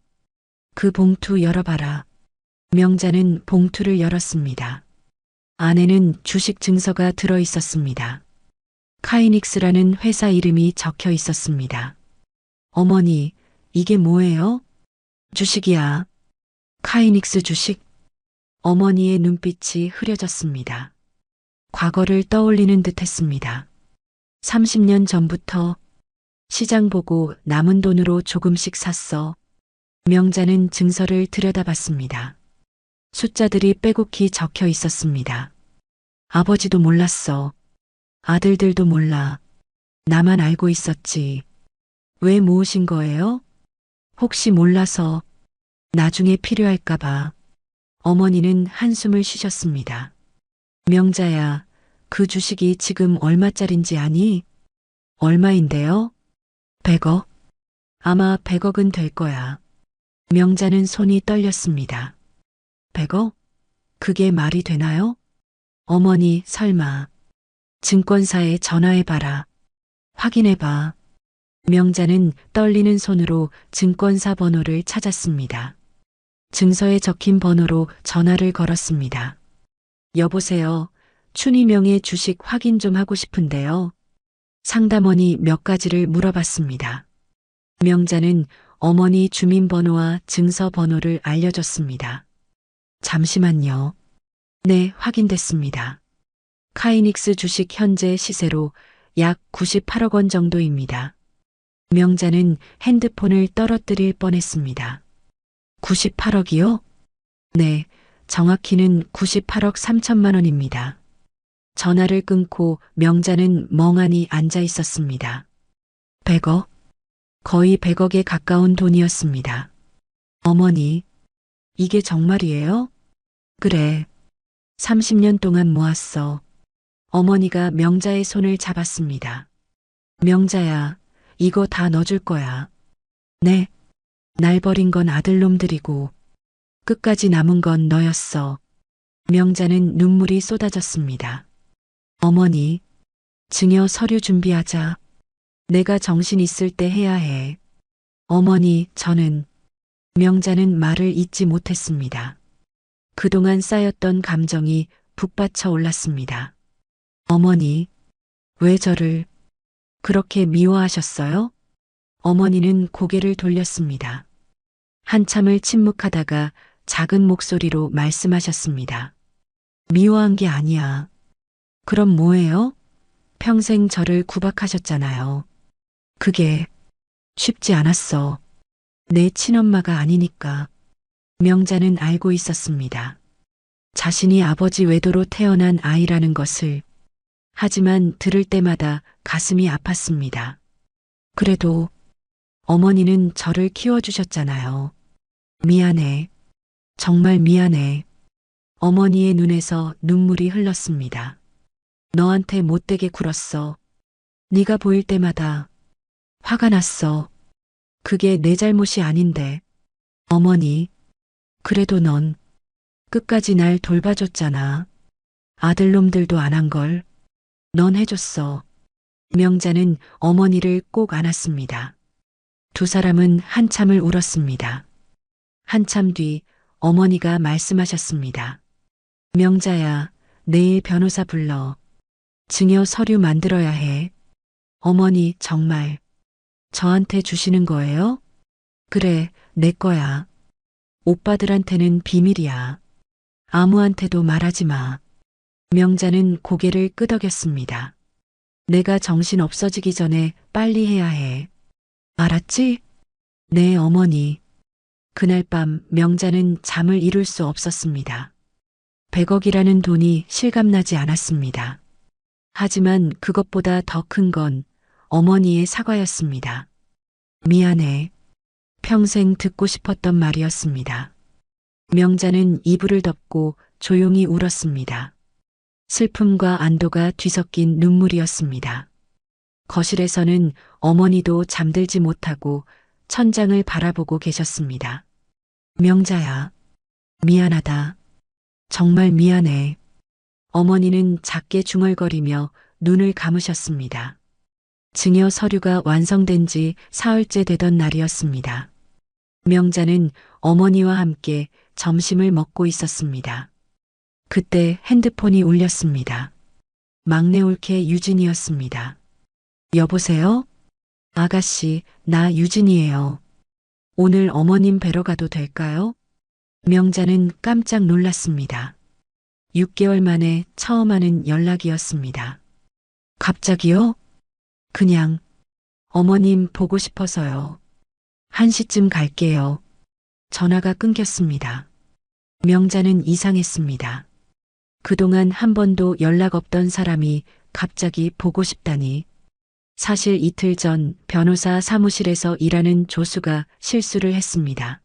그 봉투 열어봐라. 명자는 봉투를 열었습니다. 안에는 주식 증서가 들어 있었습니다. 카이닉스라는 회사 이름이 적혀 있었습니다. 어머니, 이게 뭐예요? 주식이야. 카이닉스 주식. 어머니의 눈빛이 흐려졌습니다. 과거를 떠올리는 듯 했습니다. 30년 전부터 시장 보고 남은 돈으로 조금씩 샀어. 명자는 증서를 들여다봤습니다. 숫자들이 빼곡히 적혀 있었습니다. 아버지도 몰랐어. 아들들도 몰라. 나만 알고 있었지. 왜 모으신 거예요? 혹시 몰라서 나중에 필요할까봐. 어머니는 한숨을 쉬셨습니다. 명자야, 그 주식이 지금 얼마짜린지 아니? 얼마인데요? 100억? 아마 100억은 될 거야. 명자는 손이 떨렸습니다. 100억? 그게 말이 되나요? 어머니, 설마. 증권사에 전화해봐라. 확인해봐. 명자는 떨리는 손으로 증권사 번호를 찾았습니다. 증서에 적힌 번호로 전화를 걸었습니다. 여보세요. 춘희명의 주식 확인 좀 하고 싶은데요. 상담원이 몇 가지를 물어봤습니다. 명자는 어머니 주민번호와 증서번호를 알려줬습니다. 잠시만요. 네, 확인됐습니다. 카이닉스 주식 현재 시세로 약 98억 원 정도입니다. 명자는 핸드폰을 떨어뜨릴 뻔했습니다. 98억이요? 네, 정확히는 98억 3천만 원입니다. 전화를 끊고 명자는 멍하니 앉아 있었습니다. 100억? 거의 100억에 가까운 돈이었습니다. 어머니, 이게 정말이에요? 그래. 30년 동안 모았어. 어머니가 명자의 손을 잡았습니다. 명자야, 이거 다 넣어줄 거야. 네. 날 버린 건 아들놈들이고 끝까지 남은 건 너였어. 명자는 눈물이 쏟아졌습니다. 어머니, 증여 서류 준비하자. 내가 정신 있을 때 해야 해. 어머니, 저는. 명자는 말을 잇지 못했습니다. 그동안 쌓였던 감정이 북받쳐 올랐습니다. 어머니, 왜 저를 그렇게 미워하셨어요? 어머니는 고개를 돌렸습니다. 한참을 침묵하다가 작은 목소리로 말씀하셨습니다. 미워한 게 아니야. 그럼 뭐예요? 평생 저를 구박하셨잖아요. 그게 쉽지 않았어. 내 친엄마가 아니니까. 명자는 알고 있었습니다. 자신이 아버지 외도로 태어난 아이라는 것을. 하지만 들을 때마다 가슴이 아팠습니다. 그래도 어머니는 저를 키워주셨잖아요. 미안해. 정말 미안해. 어머니의 눈에서 눈물이 흘렀습니다. 너한테 못되게 굴었어. 네가 보일 때마다 화가 났어. 그게 내 잘못이 아닌데. 어머니, 그래도 넌 끝까지 날 돌봐줬잖아. 아들놈들도 안 한 걸. 넌 해줬어. 명자는 어머니를 꼭 안았습니다. 두 사람은 한참을 울었습니다. 한참 뒤 어머니가 말씀하셨습니다. 명자야, 내일 변호사 불러. 증여 서류 만들어야 해. 어머니, 정말 저한테 주시는 거예요? 그래, 내 거야. 오빠들한테는 비밀이야. 아무한테도 말하지 마. 명자는 고개를 끄덕였습니다. 내가 정신 없어지기 전에 빨리 해야 해. 알았지? 네, 어머니. 그날 밤 명자는 잠을 이룰 수 없었습니다. 100억이라는 돈이 실감나지 않았습니다. 하지만 그것보다 더 큰 건 어머니의 사과였습니다. 미안해. 평생 듣고 싶었던 말이었습니다. 명자는 이불을 덮고 조용히 울었습니다. 슬픔과 안도가 뒤섞인 눈물이었습니다. 거실에서는 어머니도 잠들지 못하고 천장을 바라보고 계셨습니다. 명자야, 미안하다. 정말 미안해. 어머니는 작게 중얼거리며 눈을 감으셨습니다. 증여 서류가 완성된 지 사흘째 되던 날이었습니다. 명자는 어머니와 함께 점심을 먹고 있었습니다. 그때 핸드폰이 울렸습니다. 막내 올케 유진이었습니다. 여보세요? 아가씨, 나 유진이에요. 오늘 어머님 뵈러 가도 될까요? 명자는 깜짝 놀랐습니다. 6개월 만에 처음 하는 연락이었습니다. 갑자기요? 그냥 어머님 보고 싶어서요. 1시쯤 갈게요. 전화가 끊겼습니다. 명자는 이상했습니다. 그동안 한 번도 연락 없던 사람이 갑자기 보고 싶다니. 사실 이틀 전 변호사 사무실에서 일하는 조수가 실수를 했습니다.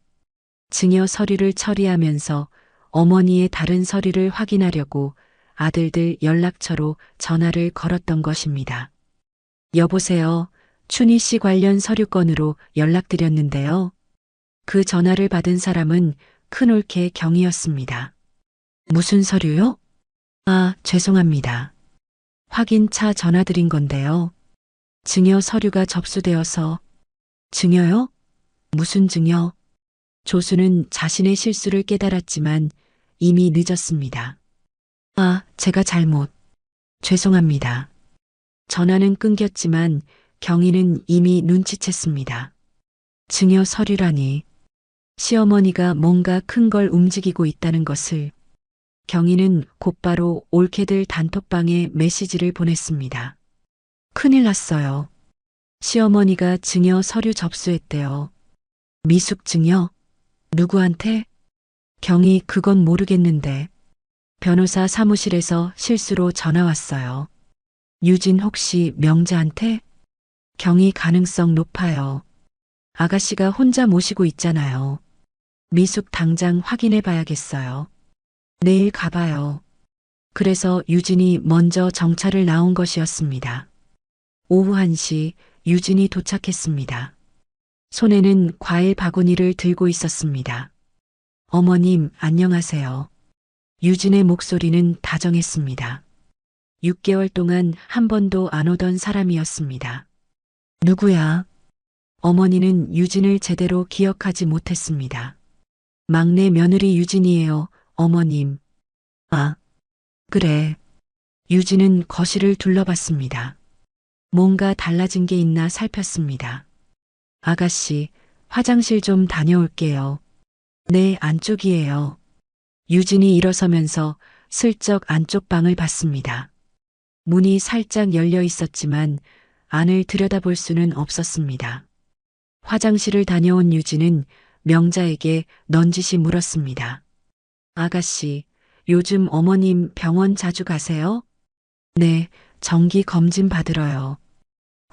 증여 서류를 처리하면서 어머니의 다른 서류를 확인하려고 아들들 연락처로 전화를 걸었던 것입니다. 여보세요. 춘희 씨 관련 서류 건으로 연락드렸는데요. 그 전화를 받은 사람은 큰올케 경이었습니다. 무슨 서류요? 아, 죄송합니다. 확인차 전화드린 건데요. 증여 서류가 접수되어서. 증여요? 무슨 증여? 조수는 자신의 실수를 깨달았지만 이미 늦었습니다. 아, 제가 잘못. 죄송합니다. 전화는 끊겼지만 경희는 이미 눈치챘습니다. 증여 서류라니. 시어머니가 뭔가 큰 걸 움직이고 있다는 것을. 경희는 곧바로 올케들 단톡방에 메시지를 보냈습니다. 큰일 났어요. 시어머니가 증여 서류 접수했대요. 미숙 증여? 누구한테? 경희 그건 모르겠는데. 변호사 사무실에서 실수로 전화 왔어요. 유진 혹시 명자한테? 경희 가능성 높아요. 아가씨가 혼자 모시고 있잖아요. 미숙 당장 확인해 봐야겠어요. 내일 가봐요. 그래서 유진이 먼저 정찰을 나온 것이었습니다. 오후 1시 유진이 도착했습니다. 손에는 과일 바구니를 들고 있었습니다. 어머님, 안녕하세요. 유진의 목소리는 다정했습니다. 6개월 동안 한 번도 안 오던 사람이었습니다. 누구야? 어머니는 유진을 제대로 기억하지 못했습니다. 막내 며느리 유진이에요, 어머님. 아, 그래. 유진은 거실을 둘러봤습니다. 뭔가 달라진 게 있나 살폈습니다. 아가씨, 화장실 좀 다녀올게요. 네, 안쪽이에요. 유진이 일어서면서 슬쩍 안쪽 방을 봤습니다. 문이 살짝 열려 있었지만 안을 들여다볼 수는 없었습니다. 화장실을 다녀온 유진은 명자에게 넌지시 물었습니다. 아가씨, 요즘 어머님 병원 자주 가세요? 네, 정기 검진 받으러요.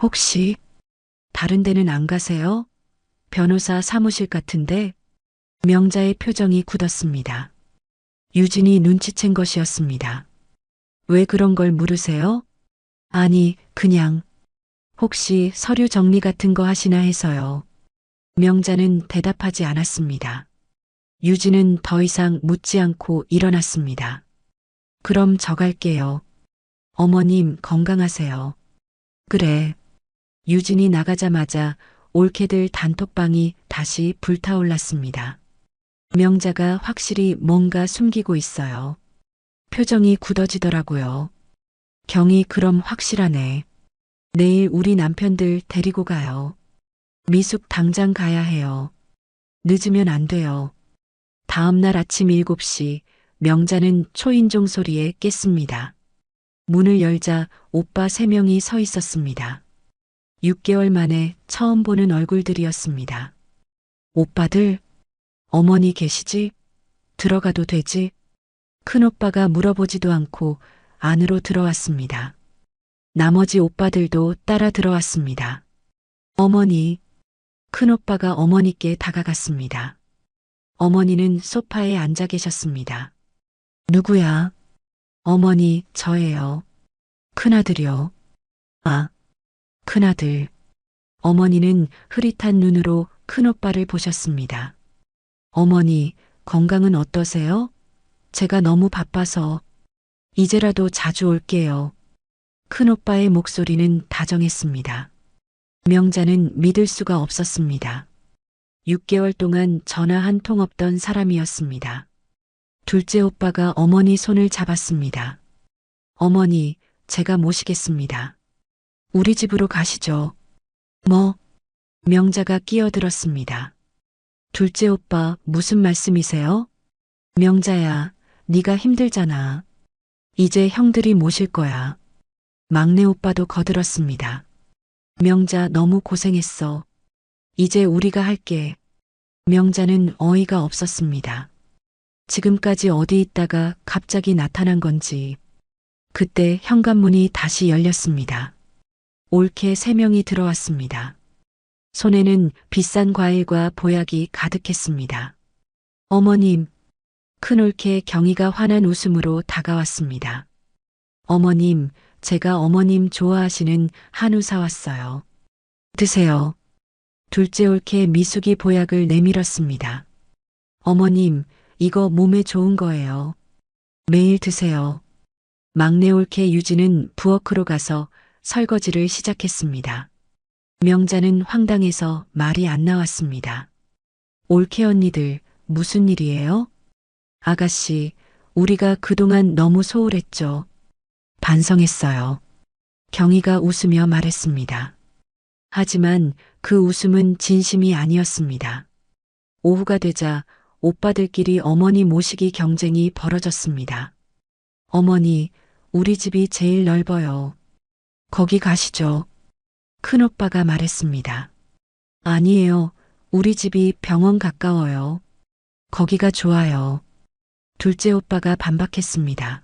혹시 다른 데는 안 가세요? 변호사 사무실 같은데? 명자의 표정이 굳었습니다. 유진이 눈치챈 것이었습니다. 왜 그런 걸 물으세요? 아니, 그냥 혹시 서류 정리 같은 거 하시나 해서요. 명자는 대답하지 않았습니다. 유진은 더 이상 묻지 않고 일어났습니다. 그럼 저 갈게요. 어머님 건강하세요. 그래. 유진이 나가자마자 올케들 단톡방이 다시 불타올랐습니다. 명자가 확실히 뭔가 숨기고 있어요. 표정이 굳어지더라고요. 경이 그럼 확실하네. 내일 우리 남편들 데리고 가요. 미숙 당장 가야 해요. 늦으면 안 돼요. 다음 날 아침 7시 명자는 초인종 소리에 깼습니다. 문을 열자 오빠 3명이 서 있었습니다. 6개월 만에 처음 보는 얼굴들이었습니다. 오빠들, 어머니 계시지? 들어가도 되지? 큰오빠가 물어보지도 않고 안으로 들어왔습니다. 나머지 오빠들도 따라 들어왔습니다. 어머니, 큰오빠가 어머니께 다가갔습니다. 어머니는 소파에 앉아 계셨습니다. 누구야? 어머니, 저예요. 큰아들이요. 아, 큰아들. 어머니는 흐릿한 눈으로 큰오빠를 보셨습니다. 어머니, 건강은 어떠세요? 제가 너무 바빠서. 이제라도 자주 올게요. 큰오빠의 목소리는 다정했습니다. 명자는 믿을 수가 없었습니다. 6개월 동안 전화 한 통 없던 사람이었습니다. 둘째 오빠가 어머니 손을 잡았습니다. 어머니, 제가 모시겠습니다. 우리 집으로 가시죠. 뭐? 명자가 끼어들었습니다. 둘째 오빠, 무슨 말씀이세요? 명자야, 네가 힘들잖아. 이제 형들이 모실 거야. 막내 오빠도 거들었습니다. 명자, 너무 고생했어. 이제 우리가 할게. 명자는 어이가 없었습니다. 지금까지 어디 있다가 갑자기 나타난 건지. 그때 현관문이 다시 열렸습니다. 옳게 3명이 들어왔습니다. 손에는 비싼 과일과 보약이 가득했습니다. 어머님, 큰올케 경희가 환한 웃음으로 다가왔습니다. 어머님, 제가 어머님 좋아하시는 한우 사왔어요. 드세요. 둘째 올케 미숙이 보약을 내밀었습니다. 어머님, 이거 몸에 좋은 거예요. 매일 드세요. 막내 올케 유진은 부엌으로 가서 설거지를 시작했습니다. 명자는 황당해서 말이 안 나왔습니다. 올케 언니들, 무슨 일이에요? 아가씨, 우리가 그동안 너무 소홀했죠. 반성했어요. 경희가 웃으며 말했습니다. 하지만 그 웃음은 진심이 아니었습니다. 오후가 되자 오빠들끼리 어머니 모시기 경쟁이 벌어졌습니다. 어머니, 우리 집이 제일 넓어요. 거기 가시죠. 큰오빠가 말했습니다. 아니에요. 우리 집이 병원 가까워요. 거기가 좋아요. 둘째 오빠가 반박했습니다.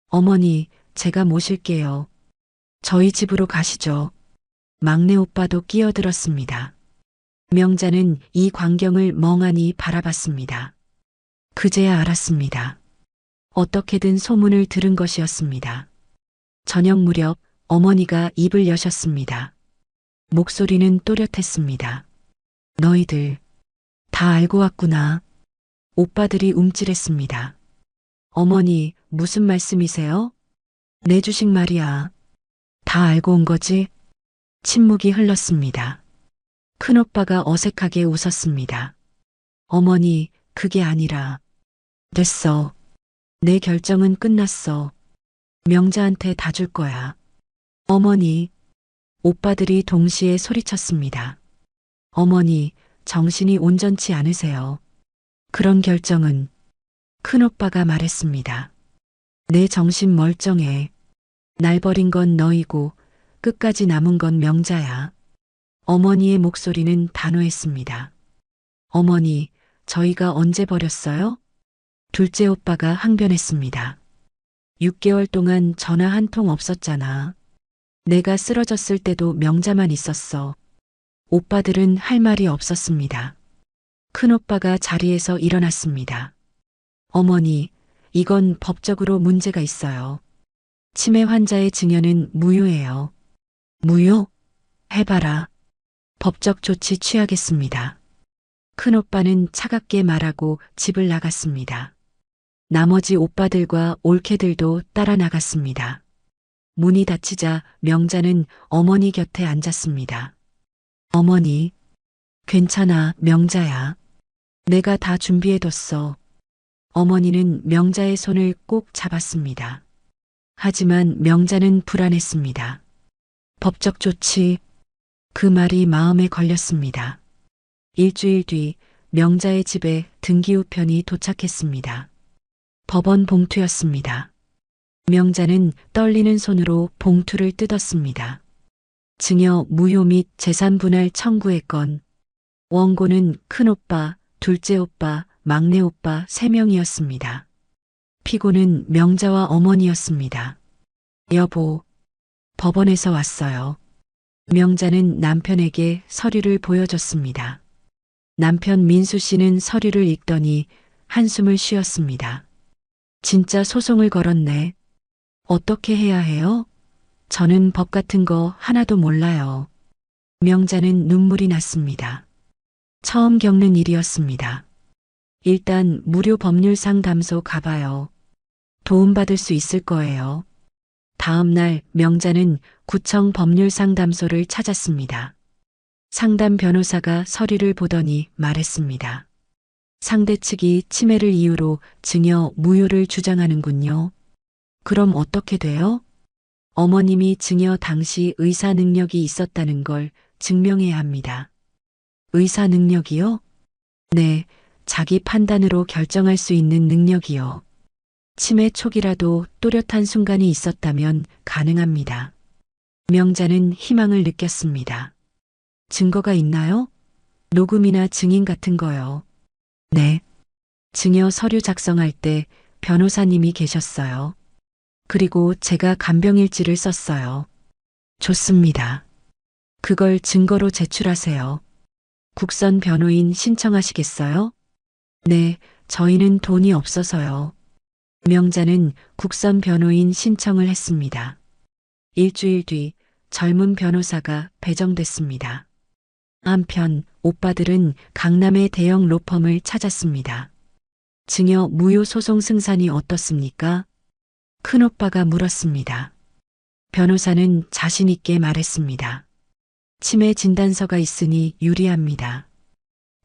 어머니, 제가 모실게요. 저희 집으로 가시죠. 막내 오빠도 끼어들었습니다. 명자는 이 광경을 멍하니 바라봤습니다. 그제야 알았습니다. 어떻게든 소문을 들은 것이었습니다. 저녁 무렵 어머니가 입을 여셨습니다. 목소리는 또렷했습니다. 너희들 다 알고 왔구나. 오빠들이 움찔했습니다. 어머니, 무슨 말씀이세요? 내 주식 말이야. 다 알고 온 거지? 침묵이 흘렀습니다. 큰오빠가 어색하게 웃었습니다. 어머니, 그게 아니라. 됐어. 내 결정은 끝났어. 명자한테 다 줄 거야. 어머니. 오빠들이 동시에 소리쳤습니다. 어머니, 정신이 온전치 않으세요. 그런 결정은. 큰오빠가 말했습니다. 내 정신 멀쩡해. 날 버린 건 너이고 끝까지 남은 건 명자야. 어머니의 목소리는 단호했습니다. 어머니, 저희가 언제 버렸어요? 둘째 오빠가 항변했습니다. 6개월 동안 전화 한 통 없었잖아. 내가 쓰러졌을 때도 명자만 있었어. 오빠들은 할 말이 없었습니다. 큰오빠가 자리에서 일어났습니다. 어머니, 이건 법적으로 문제가 있어요. 치매 환자의 증여는 무효예요. 무효? 해봐라. 법적 조치 취하겠습니다. 큰오빠는 차갑게 말하고 집을 나갔습니다. 나머지 오빠들과 올케들도 따라 나갔습니다. 문이 닫히자 명자는 어머니 곁에 앉았습니다. 어머니, 괜찮아, 명자야. 내가 다 준비해뒀어. 어머니는 명자의 손을 꼭 잡았습니다. 하지만 명자는 불안했습니다. 법적 조치, 그 말이 마음에 걸렸습니다. 일주일 뒤 명자의 집에 등기우편이 도착했습니다. 법원 봉투였습니다. 명자는 떨리는 손으로 봉투를 뜯었습니다. 증여 무효 및 재산 분할 청구의 건. 원고는 큰오빠, 둘째 오빠, 막내 오빠 3명이었습니다. 피고는 명자와 어머니였습니다. 여보, 법원에서 왔어요. 명자는 남편에게 서류를 보여줬습니다. 남편 민수 씨는 서류를 읽더니 한숨을 쉬었습니다. 진짜 소송을 걸었네. 어떻게 해야 해요? 저는 법 같은 거 하나도 몰라요. 명자는 눈물이 났습니다. 처음 겪는 일이었습니다. 일단 무료 법률 상담소 가봐요. 도움받을 수 있을 거예요. 다음 날 명자는 구청 법률 상담소를 찾았습니다. 상담 변호사가 서류를 보더니 말했습니다. 상대 측이 치매를 이유로 증여 무효를 주장하는군요. 그럼 어떻게 돼요? 어머님이 증여 당시 의사 능력이 있었다는 걸 증명해야 합니다. 의사 능력이요? 네, 자기 판단으로 결정할 수 있는 능력이요. 치매 초기라도 또렷한 순간이 있었다면 가능합니다. 명자는 희망을 느꼈습니다. 증거가 있나요? 녹음이나 증인 같은 거요. 네. 증여 서류 작성할 때 변호사님이 계셨어요. 그리고 제가 간병일지를 썼어요. 좋습니다. 그걸 증거로 제출하세요. 국선 변호인 신청하시겠어요? 네, 저희는 돈이 없어서요. 명자는 국선 변호인 신청을 했습니다. 일주일 뒤 젊은 변호사가 배정됐습니다. 한편 오빠들은 강남의 대형 로펌을 찾았습니다. 증여 무효 소송 승산이 어떻습니까? 큰오빠가 물었습니다. 변호사는 자신 있게 말했습니다. 치매 진단서가 있으니 유리합니다.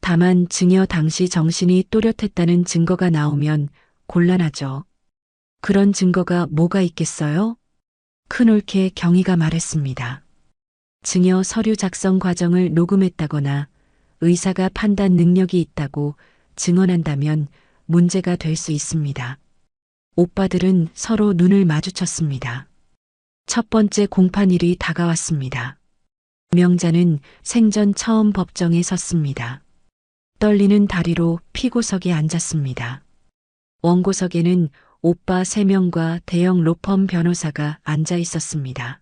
다만 증여 당시 정신이 또렷했다는 증거가 나오면 곤란하죠. 그런 증거가 뭐가 있겠어요? 큰올케 경위가 말했습니다. 증여 서류 작성 과정을 녹음했다거나 의사가 판단 능력이 있다고 증언한다면 문제가 될 수 있습니다. 오빠들은 서로 눈을 마주쳤습니다. 첫 번째 공판일이 다가왔습니다. 명자는 생전 처음 법정에 섰습니다. 떨리는 다리로 피고석에 앉았습니다. 원고석에는 오빠 3명과 대형 로펌 변호사가 앉아 있었습니다.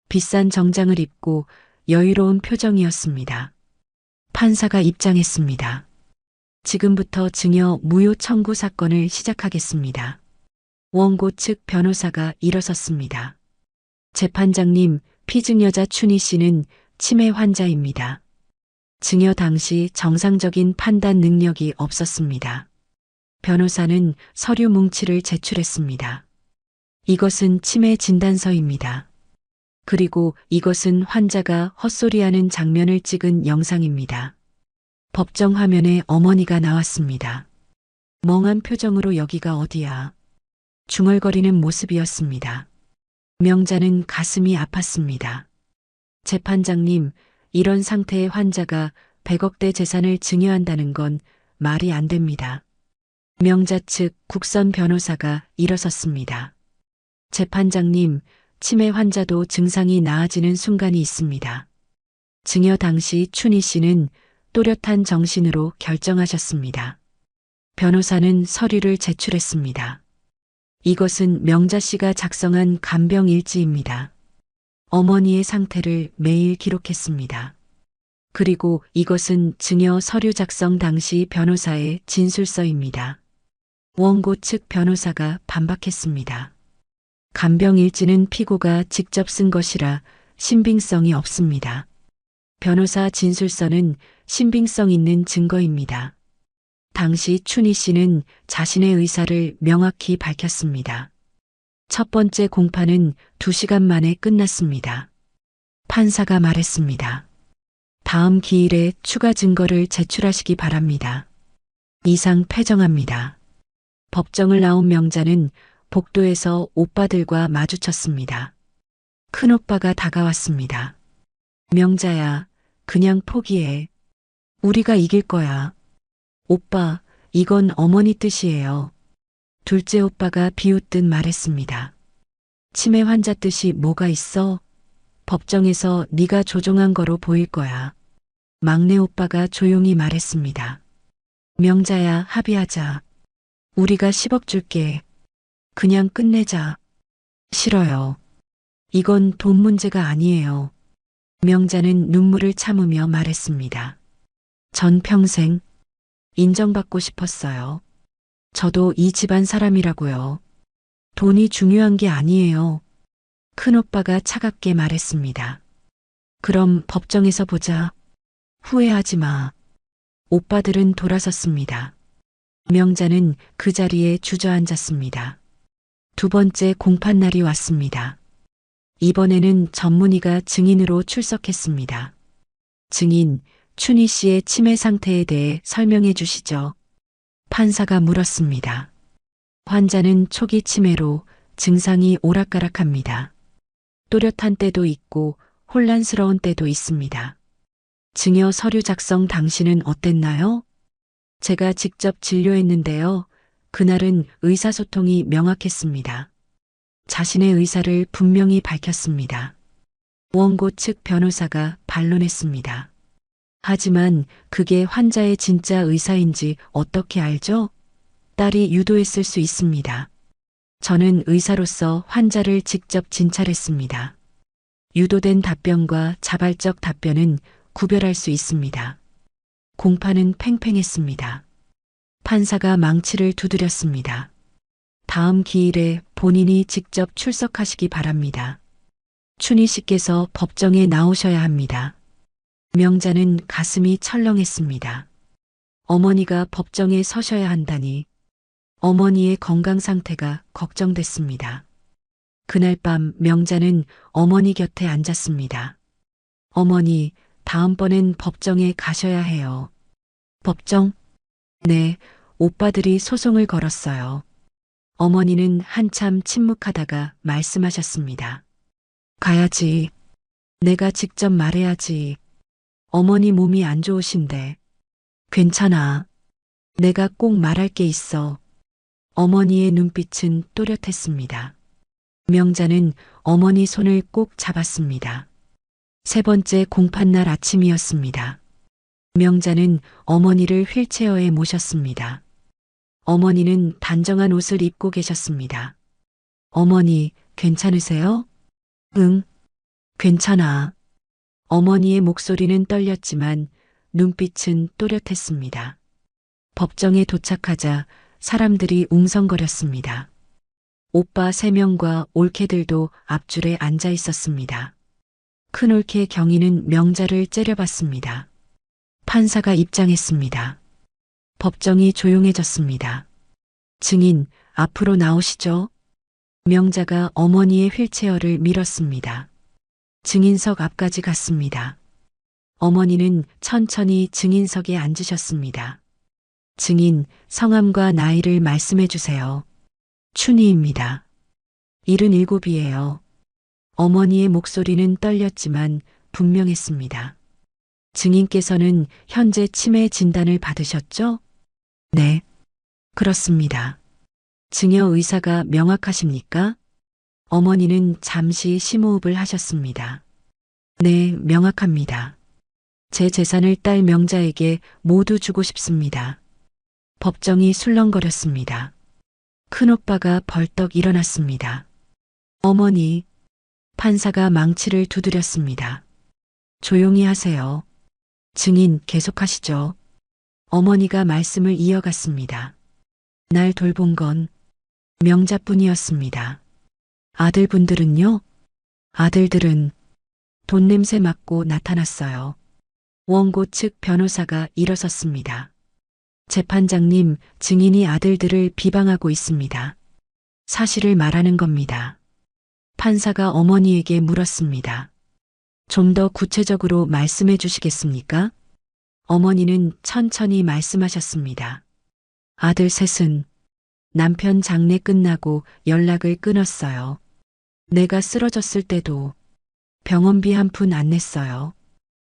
비싼 정장을 입고 여유로운 표정이었습니다. 판사가 입장했습니다. 지금부터 증여 무효 청구 사건을 시작하겠습니다. 원고 측 변호사가 일어섰습니다. 재판장님, 피증여자 춘희 씨는 치매 환자입니다. 증여 당시 정상적인 판단 능력이 없었습니다. 변호사는 서류 뭉치를 제출했습니다. 이것은 치매 진단서입니다. 그리고 이것은 환자가 헛소리하는 장면을 찍은 영상입니다. 법정 화면에 어머니가 나왔습니다. 멍한 표정으로 여기가 어디야? 중얼거리는 모습이었습니다. 명자는 가슴이 아팠습니다. 재판장님, 이런 상태의 환자가 100억대 재산을 증여한다는 건 말이 안 됩니다. 명자 측 국선 변호사가 일어섰습니다. 재판장님, 치매 환자도 증상이 나아지는 순간이 있습니다. 증여 당시 춘희 씨는 또렷한 정신으로 결정하셨습니다. 변호사는 서류를 제출했습니다. 이것은 명자 씨가 작성한 간병 일지입니다. 어머니의 상태를 매일 기록했습니다. 그리고 이것은 증여 서류 작성 당시 변호사의 진술서입니다. 원고 측 변호사가 반박했습니다. 간병 일지는 피고가 직접 쓴 것이라 신빙성이 없습니다. 변호사 진술서는 신빙성 있는 증거입니다. 당시 춘희 씨는 자신의 의사를 명확히 밝혔습니다. 첫 번째 공판은 2시간 만에 끝났습니다. 판사가 말했습니다. 다음 기일에 추가 증거를 제출하시기 바랍니다. 이상 패정합니다. 법정을 나온 명자는 복도에서 오빠들과 마주쳤습니다. 큰오빠가 다가왔습니다. 명자야, 그냥 포기해. 우리가 이길 거야. 오빠, 이건 어머니 뜻이에요. 둘째 오빠가 비웃듯 말했습니다. 치매 환자 뜻이 뭐가 있어? 법정에서 네가 조종한 거로 보일 거야. 막내 오빠가 조용히 말했습니다. 명자야, 합의하자. 우리가 10억 줄게. 그냥 끝내자. 싫어요. 이건 돈 문제가 아니에요. 명자는 눈물을 참으며 말했습니다. 전 평생 인정받고 싶었어요. 저도 이 집안 사람이라고요. 돈이 중요한 게 아니에요. 큰오빠가 차갑게 말했습니다. 그럼 법정에서 보자. 후회하지 마. 오빠들은 돌아섰습니다. 명자는 그 자리에 주저앉았습니다. 두 번째 공판날이 왔습니다. 이번에는 전문의가 증인으로 출석했습니다. 증인, 춘희 씨의 치매 상태에 대해 설명해 주시죠. 판사가 물었습니다. 환자는 초기 치매로 증상이 오락가락합니다. 또렷한 때도 있고 혼란스러운 때도 있습니다. 증여 서류 작성 당시는 어땠나요? 제가 직접 진료했는데요. 그날은 의사소통이 명확했습니다. 자신의 의사를 분명히 밝혔습니다. 원고 측 변호사가 반론했습니다. 하지만 그게 환자의 진짜 의사인지 어떻게 알죠? 딸이 유도했을 수 있습니다. 저는 의사로서 환자를 직접 진찰했습니다. 유도된 답변과 자발적 답변은 구별할 수 있습니다. 공판은 팽팽했습니다. 판사가 망치를 두드렸습니다. 다음 기일에 본인이 직접 출석하시기 바랍니다. 춘희 씨께서 법정에 나오셔야 합니다. 명자는 가슴이 철렁했습니다. 어머니가 법정에 서셔야 한다니 어머니의 건강 상태가 걱정됐습니다. 그날 밤 명자는 어머니 곁에 앉았습니다. 어머니, 다음번엔 법정에 가셔야 해요. 법정? 네, 오빠들이 소송을 걸었어요. 어머니는 한참 침묵하다가 말씀하셨습니다. 가야지. 내가 직접 말해야지. 어머니 몸이 안 좋으신데. 괜찮아. 내가 꼭 말할 게 있어. 어머니의 눈빛은 또렷했습니다. 명자는 어머니 손을 꼭 잡았습니다. 세 번째 공판날 아침이었습니다. 명자는 어머니를 휠체어에 모셨습니다. 어머니는 단정한 옷을 입고 계셨습니다. 어머니, 괜찮으세요? 응, 괜찮아. 어머니의 목소리는 떨렸지만 눈빛은 또렷했습니다. 법정에 도착하자 사람들이 웅성거렸습니다. 오빠 3명과 올케들도 앞줄에 앉아 있었습니다. 큰 올케 경위는 명자를 째려봤습니다. 판사가 입장했습니다. 법정이 조용해졌습니다. 증인, 앞으로 나오시죠. 명자가 어머니의 휠체어를 밀었습니다. 증인석 앞까지 갔습니다. 어머니는 천천히 증인석에 앉으셨습니다. 증인, 성함과 나이를 말씀해 주세요. 춘희입니다. 77이에요. 어머니의 목소리는 떨렸지만 분명했습니다. 증인께서는 현재 치매 진단을 받으셨죠? 네, 그렇습니다. 증여 의사가 명확하십니까? 어머니는 잠시 심호흡을 하셨습니다. 네, 명확합니다. 제 재산을 딸 명자에게 모두 주고 싶습니다. 법정이 술렁거렸습니다. 큰오빠가 벌떡 일어났습니다. 어머니, 판사가 망치를 두드렸습니다. 조용히 하세요. 증인 계속하시죠. 어머니가 말씀을 이어갔습니다. 날 돌본 건 명자뿐이었습니다. 아들분들은요? 아들들은 돈 냄새 맡고 나타났어요. 원고 측 변호사가 일어섰습니다. 재판장님, 증인이 아들들을 비방하고 있습니다. 사실을 말하는 겁니다. 판사가 어머니에게 물었습니다. 좀 더 구체적으로 말씀해 주시겠습니까? 어머니는 천천히 말씀하셨습니다. 아들 셋은 남편 장례 끝나고 연락을 끊었어요. 내가 쓰러졌을 때도 병원비 한 푼 안 냈어요.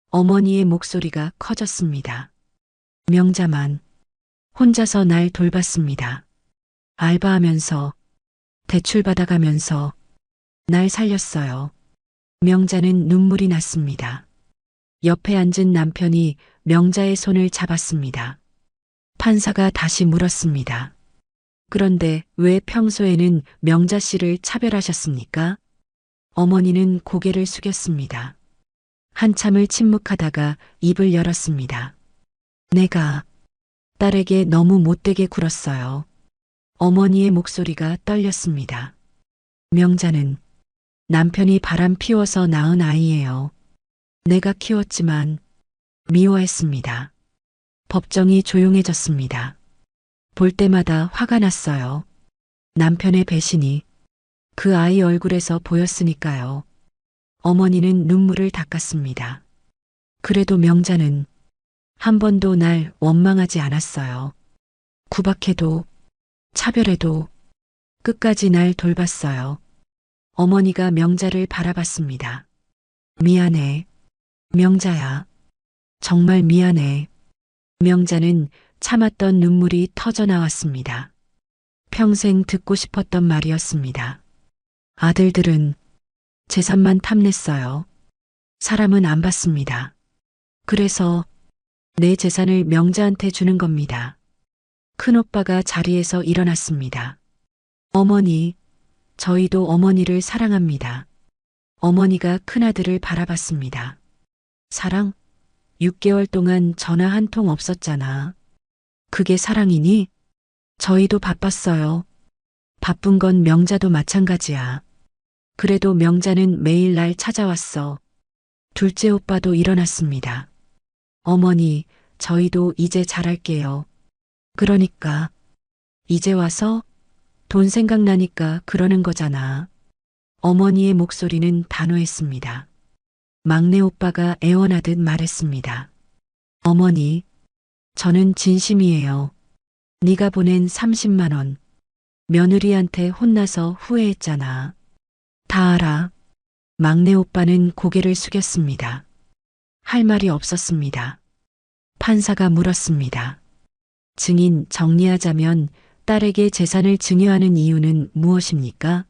어머니의 목소리가 커졌습니다. 명자만 혼자서 날 돌봤습니다. 알바하면서 대출 받아가면서 날 살렸어요. 명자는 눈물이 났습니다. 옆에 앉은 남편이 명자의 손을 잡았습니다. 판사가 다시 물었습니다. 그런데 왜 평소에는 명자 씨를 차별하셨습니까? 어머니는 고개를 숙였습니다. 한참을 침묵하다가 입을 열었습니다. 내가 딸에게 너무 못되게 굴었어요. 어머니의 목소리가 떨렸습니다. 명자는 남편이 바람 피워서 낳은 아이예요. 내가 키웠지만 미워했습니다. 법정이 조용해졌습니다. 볼 때마다 화가 났어요. 남편의 배신이 그 아이 얼굴에서 보였으니까요. 어머니는 눈물을 닦았습니다. 그래도 명자는 한 번도 날 원망하지 않았어요. 구박해도 차별해도 끝까지 날 돌봤어요. 어머니가 명자를 바라봤습니다. 미안해. 명자야. 정말 미안해. 명자는 참았던 눈물이 터져 나왔습니다. 평생 듣고 싶었던 말이었습니다. 아들들은 재산만 탐냈어요. 사람은 안 받습니다. 그래서 내 재산을 명자한테 주는 겁니다. 큰오빠가 자리에서 일어났습니다. 어머니, 저희도 어머니를 사랑합니다. 어머니가 큰아들을 바라봤습니다. 사랑? 6개월 동안 전화 한 통 없었잖아. 그게 사랑이니? 저희도 바빴어요. 바쁜 건 명자도 마찬가지야. 그래도 명자는 매일 날 찾아왔어. 둘째 오빠도 일어났습니다. 어머니, 저희도 이제 잘할게요. 그러니까 이제 와서 돈 생각나니까 그러는 거잖아. 어머니의 목소리는 단호했습니다. 막내 오빠가 애원하듯 말했습니다. 어머니, 저는 진심이에요. 네가 보낸 30만 원. 며느리한테 혼나서 후회했잖아. 다 알아. 막내 오빠는 고개를 숙였습니다. 할 말이 없었습니다. 판사가 물었습니다. 증인 정리하자면 딸에게 재산을 증여하는 이유는 무엇입니까?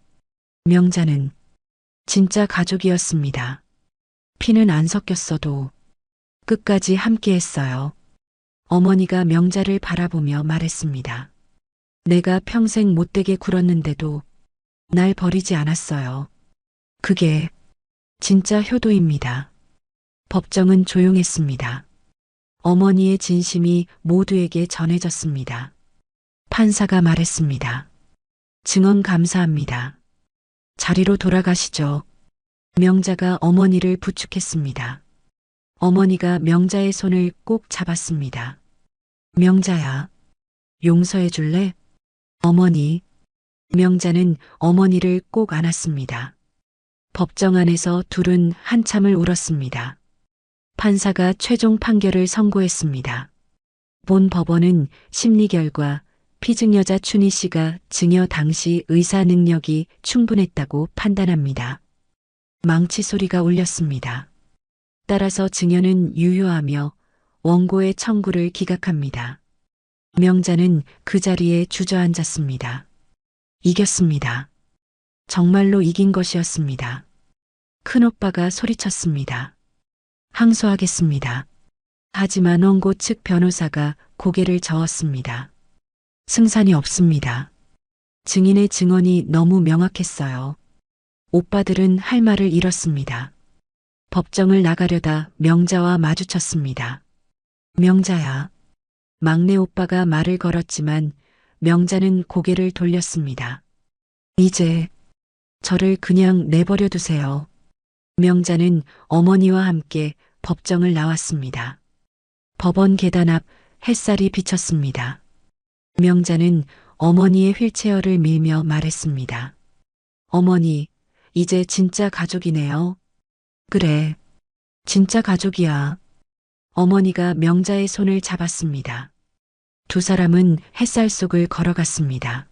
명자는 진짜 가족이었습니다. 피는 안 섞였어도 끝까지 함께했어요. 어머니가 명자를 바라보며 말했습니다. 내가 평생 못되게 굴었는데도 날 버리지 않았어요. 그게 진짜 효도입니다. 법정은 조용했습니다. 어머니의 진심이 모두에게 전해졌습니다. 판사가 말했습니다. 증언 감사합니다. 자리로 돌아가시죠. 명자가 어머니를 부축했습니다. 어머니가 명자의 손을 꼭 잡았습니다. 명자야, 용서해 줄래? 어머니. 명자는 어머니를 꼭 안았습니다. 법정 안에서 둘은 한참을 울었습니다. 판사가 최종 판결을 선고했습니다. 본 법원은 심리 결과 피증여자 춘희 씨가 증여 당시 의사 능력이 충분했다고 판단합니다. 망치 소리가 울렸습니다. 따라서 증여는 유효하며 원고의 청구를 기각합니다. 명자는 그 자리에 주저앉았습니다. 이겼습니다. 정말로 이긴 것이었습니다. 큰오빠가 소리쳤습니다. 항소하겠습니다. 하지만 원고 측 변호사가 고개를 저었습니다. 승산이 없습니다. 증인의 증언이 너무 명확했어요. 오빠들은 할 말을 잃었습니다. 법정을 나가려다 명자와 마주쳤습니다. 명자야. 막내 오빠가 말을 걸었지만 명자는 고개를 돌렸습니다. 이제 저를 그냥 내버려 두세요. 명자는 어머니와 함께 법정을 나왔습니다. 법원 계단 앞 햇살이 비쳤습니다. 명자는 어머니의 휠체어를 밀며 말했습니다. 어머니, 이제 진짜 가족이네요. 그래, 진짜 가족이야. 어머니가 명자의 손을 잡았습니다. 두 사람은 햇살 속을 걸어갔습니다.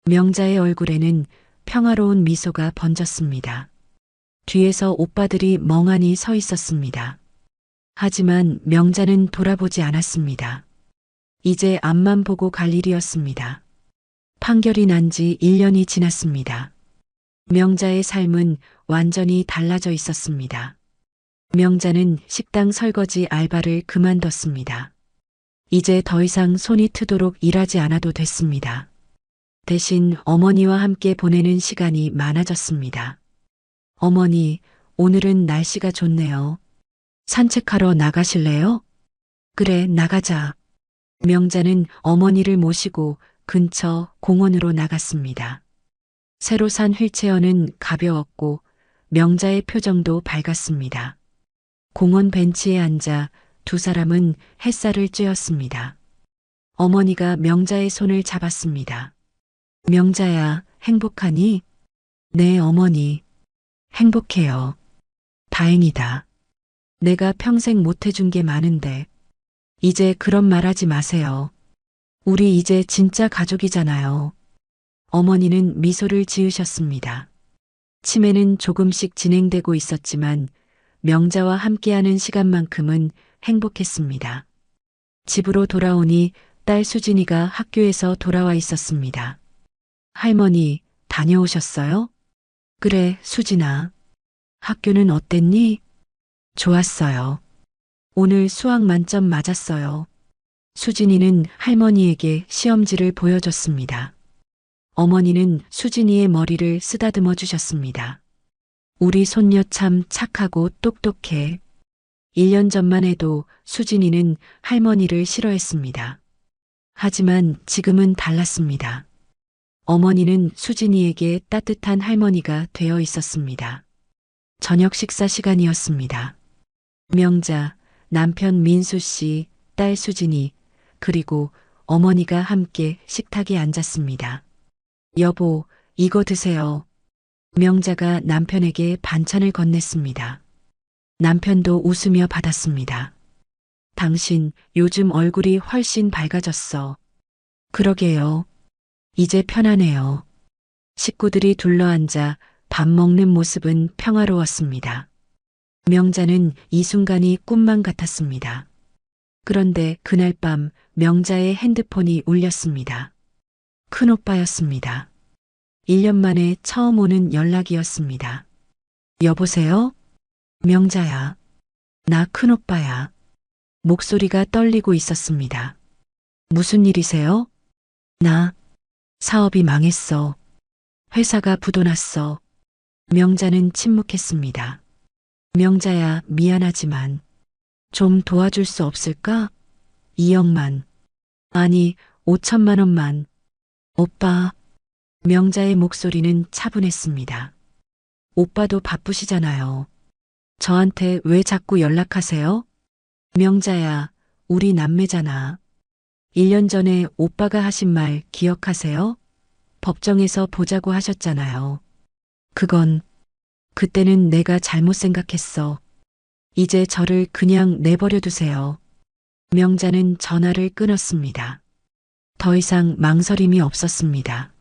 명자의 얼굴에는 평화로운 미소가 번졌습니다. 뒤에서 오빠들이 멍하니 서 있었습니다. 하지만 명자는 돌아보지 않았습니다. 이제 앞만 보고 갈 일이었습니다. 판결이 난 지 1년이 지났습니다. 명자의 삶은 완전히 달라져 있었습니다. 명자는 식당 설거지 알바를 그만뒀습니다. 이제 더 이상 손이 트도록 일하지 않아도 됐습니다. 대신 어머니와 함께 보내는 시간이 많아졌습니다. 어머니, 오늘은 날씨가 좋네요. 산책하러 나가실래요? 그래, 나가자. 명자는 어머니를 모시고 근처 공원으로 나갔습니다. 새로 산 휠체어는 가벼웠고 명자의 표정도 밝았습니다. 공원 벤치에 앉아 두 사람은 햇살을 쬐었습니다. 어머니가 명자의 손을 잡았습니다. 명자야, 행복하니? 네, 어머니. 행복해요. 다행이다. 내가 평생 못해준 게 많은데. 이제 그런 말 하지 마세요. 우리 이제 진짜 가족이잖아요. 어머니는 미소를 지으셨습니다. 치매는 조금씩 진행되고 있었지만 명자와 함께하는 시간만큼은 행복했습니다. 집으로 돌아오니 딸 수진이가 학교에서 돌아와 있었습니다. 할머니, 다녀오셨어요? 그래, 수진아. 학교는 어땠니? 좋았어요. 오늘 수학 만점 맞았어요. 수진이는 할머니에게 시험지를 보여줬습니다. 어머니는 수진이의 머리를 쓰다듬어 주셨습니다. 우리 손녀 참 착하고 똑똑해. 1년 전만 해도 수진이는 할머니를 싫어했습니다. 하지만 지금은 달랐습니다. 어머니는 수진이에게 따뜻한 할머니가 되어 있었습니다. 저녁 식사 시간이었습니다. 명자, 남편 민수 씨, 딸 수진이, 그리고 어머니가 함께 식탁에 앉았습니다. 여보, 이거 드세요. 명자가 남편에게 반찬을 건넸습니다. 남편도 웃으며 받았습니다. 당신 요즘 얼굴이 훨씬 밝아졌어. 그러게요. 이제 편하네요. 식구들이 둘러앉아 밥 먹는 모습은 평화로웠습니다. 명자는 이 순간이 꿈만 같았습니다. 그런데 그날 밤 명자의 핸드폰이 울렸습니다. 큰오빠였습니다. 1년 만에 처음 오는 연락이었습니다. 여보세요? 명자야. 나 큰오빠야. 목소리가 떨리고 있었습니다. 무슨 일이세요? 나 사업이 망했어. 회사가 부도났어. 명자는 침묵했습니다. 명자야, 미안하지만 좀 도와줄 수 없을까? 2억만. 아니, 5천만 원만. 오빠. 명자의 목소리는 차분했습니다. 오빠도 바쁘시잖아요. 저한테 왜 자꾸 연락하세요? 명자야, 우리 남매잖아. 1년 전에 오빠가 하신 말 기억하세요? 법정에서 보자고 하셨잖아요. 그때는 내가 잘못 생각했어. 이제 저를 그냥 내버려 두세요. 명자는 전화를 끊었습니다. 더 이상 망설임이 없었습니다.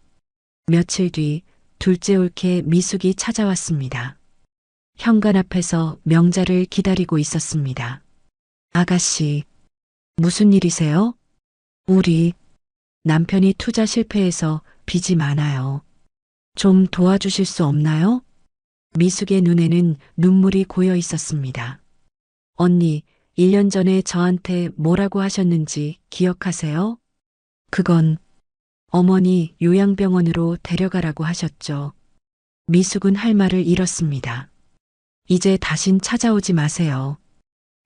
며칠 뒤 둘째 올케 미숙이 찾아왔습니다. 현관 앞에서 명자를 기다리고 있었습니다. 아가씨, 무슨 일이세요? 우리 남편이 투자 실패해서 빚이 많아요. 좀 도와주실 수 없나요? 미숙의 눈에는 눈물이 고여 있었습니다. 언니, 1년 전에 저한테 뭐라고 하셨는지 기억하세요? 어머니 요양병원으로 데려가라고 하셨죠. 미숙은 할 말을 잃었습니다. 이제 다신 찾아오지 마세요.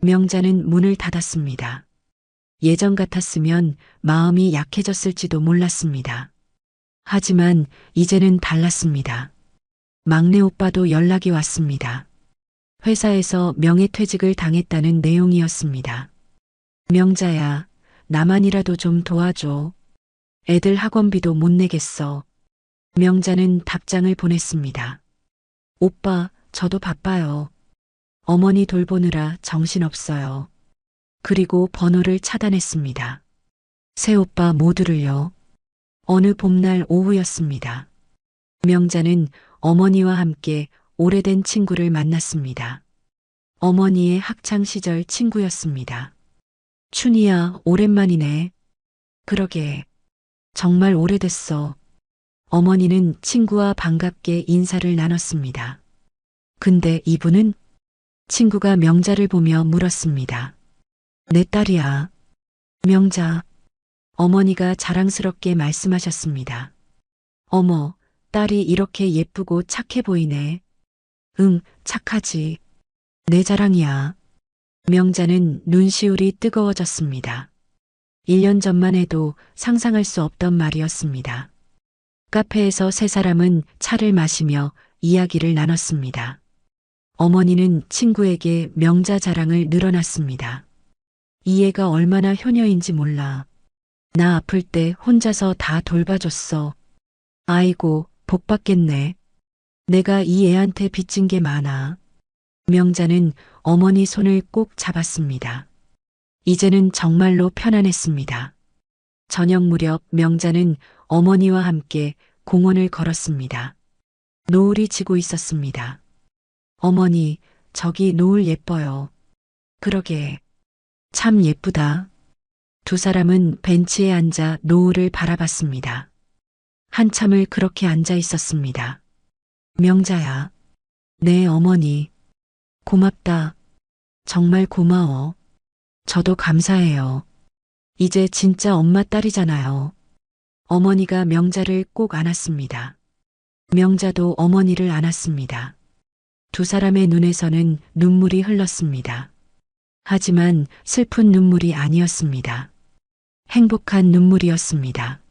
명자는 문을 닫았습니다. 예전 같았으면 마음이 약해졌을지도 몰랐습니다. 하지만 이제는 달랐습니다. 막내 오빠도 연락이 왔습니다. 회사에서 명예퇴직을 당했다는 내용이었습니다. 명자야, 나만이라도 좀 도와줘. 애들 학원비도 못 내겠어. 명자는 답장을 보냈습니다. 오빠, 저도 바빠요. 어머니 돌보느라 정신없어요. 그리고 번호를 차단했습니다. 새 오빠 모두를요. 어느 봄날 오후였습니다. 명자는 어머니와 함께 오래된 친구를 만났습니다. 어머니의 학창시절 친구였습니다. 춘이야, 오랜만이네. 그러게. 정말 오래됐어. 어머니는 친구와 반갑게 인사를 나눴습니다. 근데 이분은? 친구가 명자를 보며 물었습니다. 내 딸이야. 명자. 어머니가 자랑스럽게 말씀하셨습니다. 어머, 딸이 이렇게 예쁘고 착해 보이네. 응, 착하지. 내 자랑이야. 명자는 눈시울이 뜨거워졌습니다. 1년 전만 해도 상상할 수 없던 말이었습니다. 카페에서 세 사람은 차를 마시며 이야기를 나눴습니다. 어머니는 친구에게 명자 자랑을 늘어놨습니다. 이 애가 얼마나 효녀인지 몰라. 나 아플 때 혼자서 다 돌봐줬어. 아이고, 복 받겠네. 내가 이 애한테 빚진 게 많아. 명자는 어머니 손을 꼭 잡았습니다. 이제는 정말로 편안했습니다. 저녁 무렵 명자는 어머니와 함께 공원을 걸었습니다. 노을이 지고 있었습니다. 어머니, 저기 노을 예뻐요. 그러게. 참 예쁘다. 두 사람은 벤치에 앉아 노을을 바라봤습니다. 한참을 그렇게 앉아 있었습니다. 명자야. 네, 어머니. 고맙다. 정말 고마워. 저도 감사해요. 이제 진짜 엄마 딸이잖아요. 어머니가 명자를 꼭 안았습니다. 명자도 어머니를 안았습니다. 두 사람의 눈에서는 눈물이 흘렀습니다. 하지만 슬픈 눈물이 아니었습니다. 행복한 눈물이었습니다.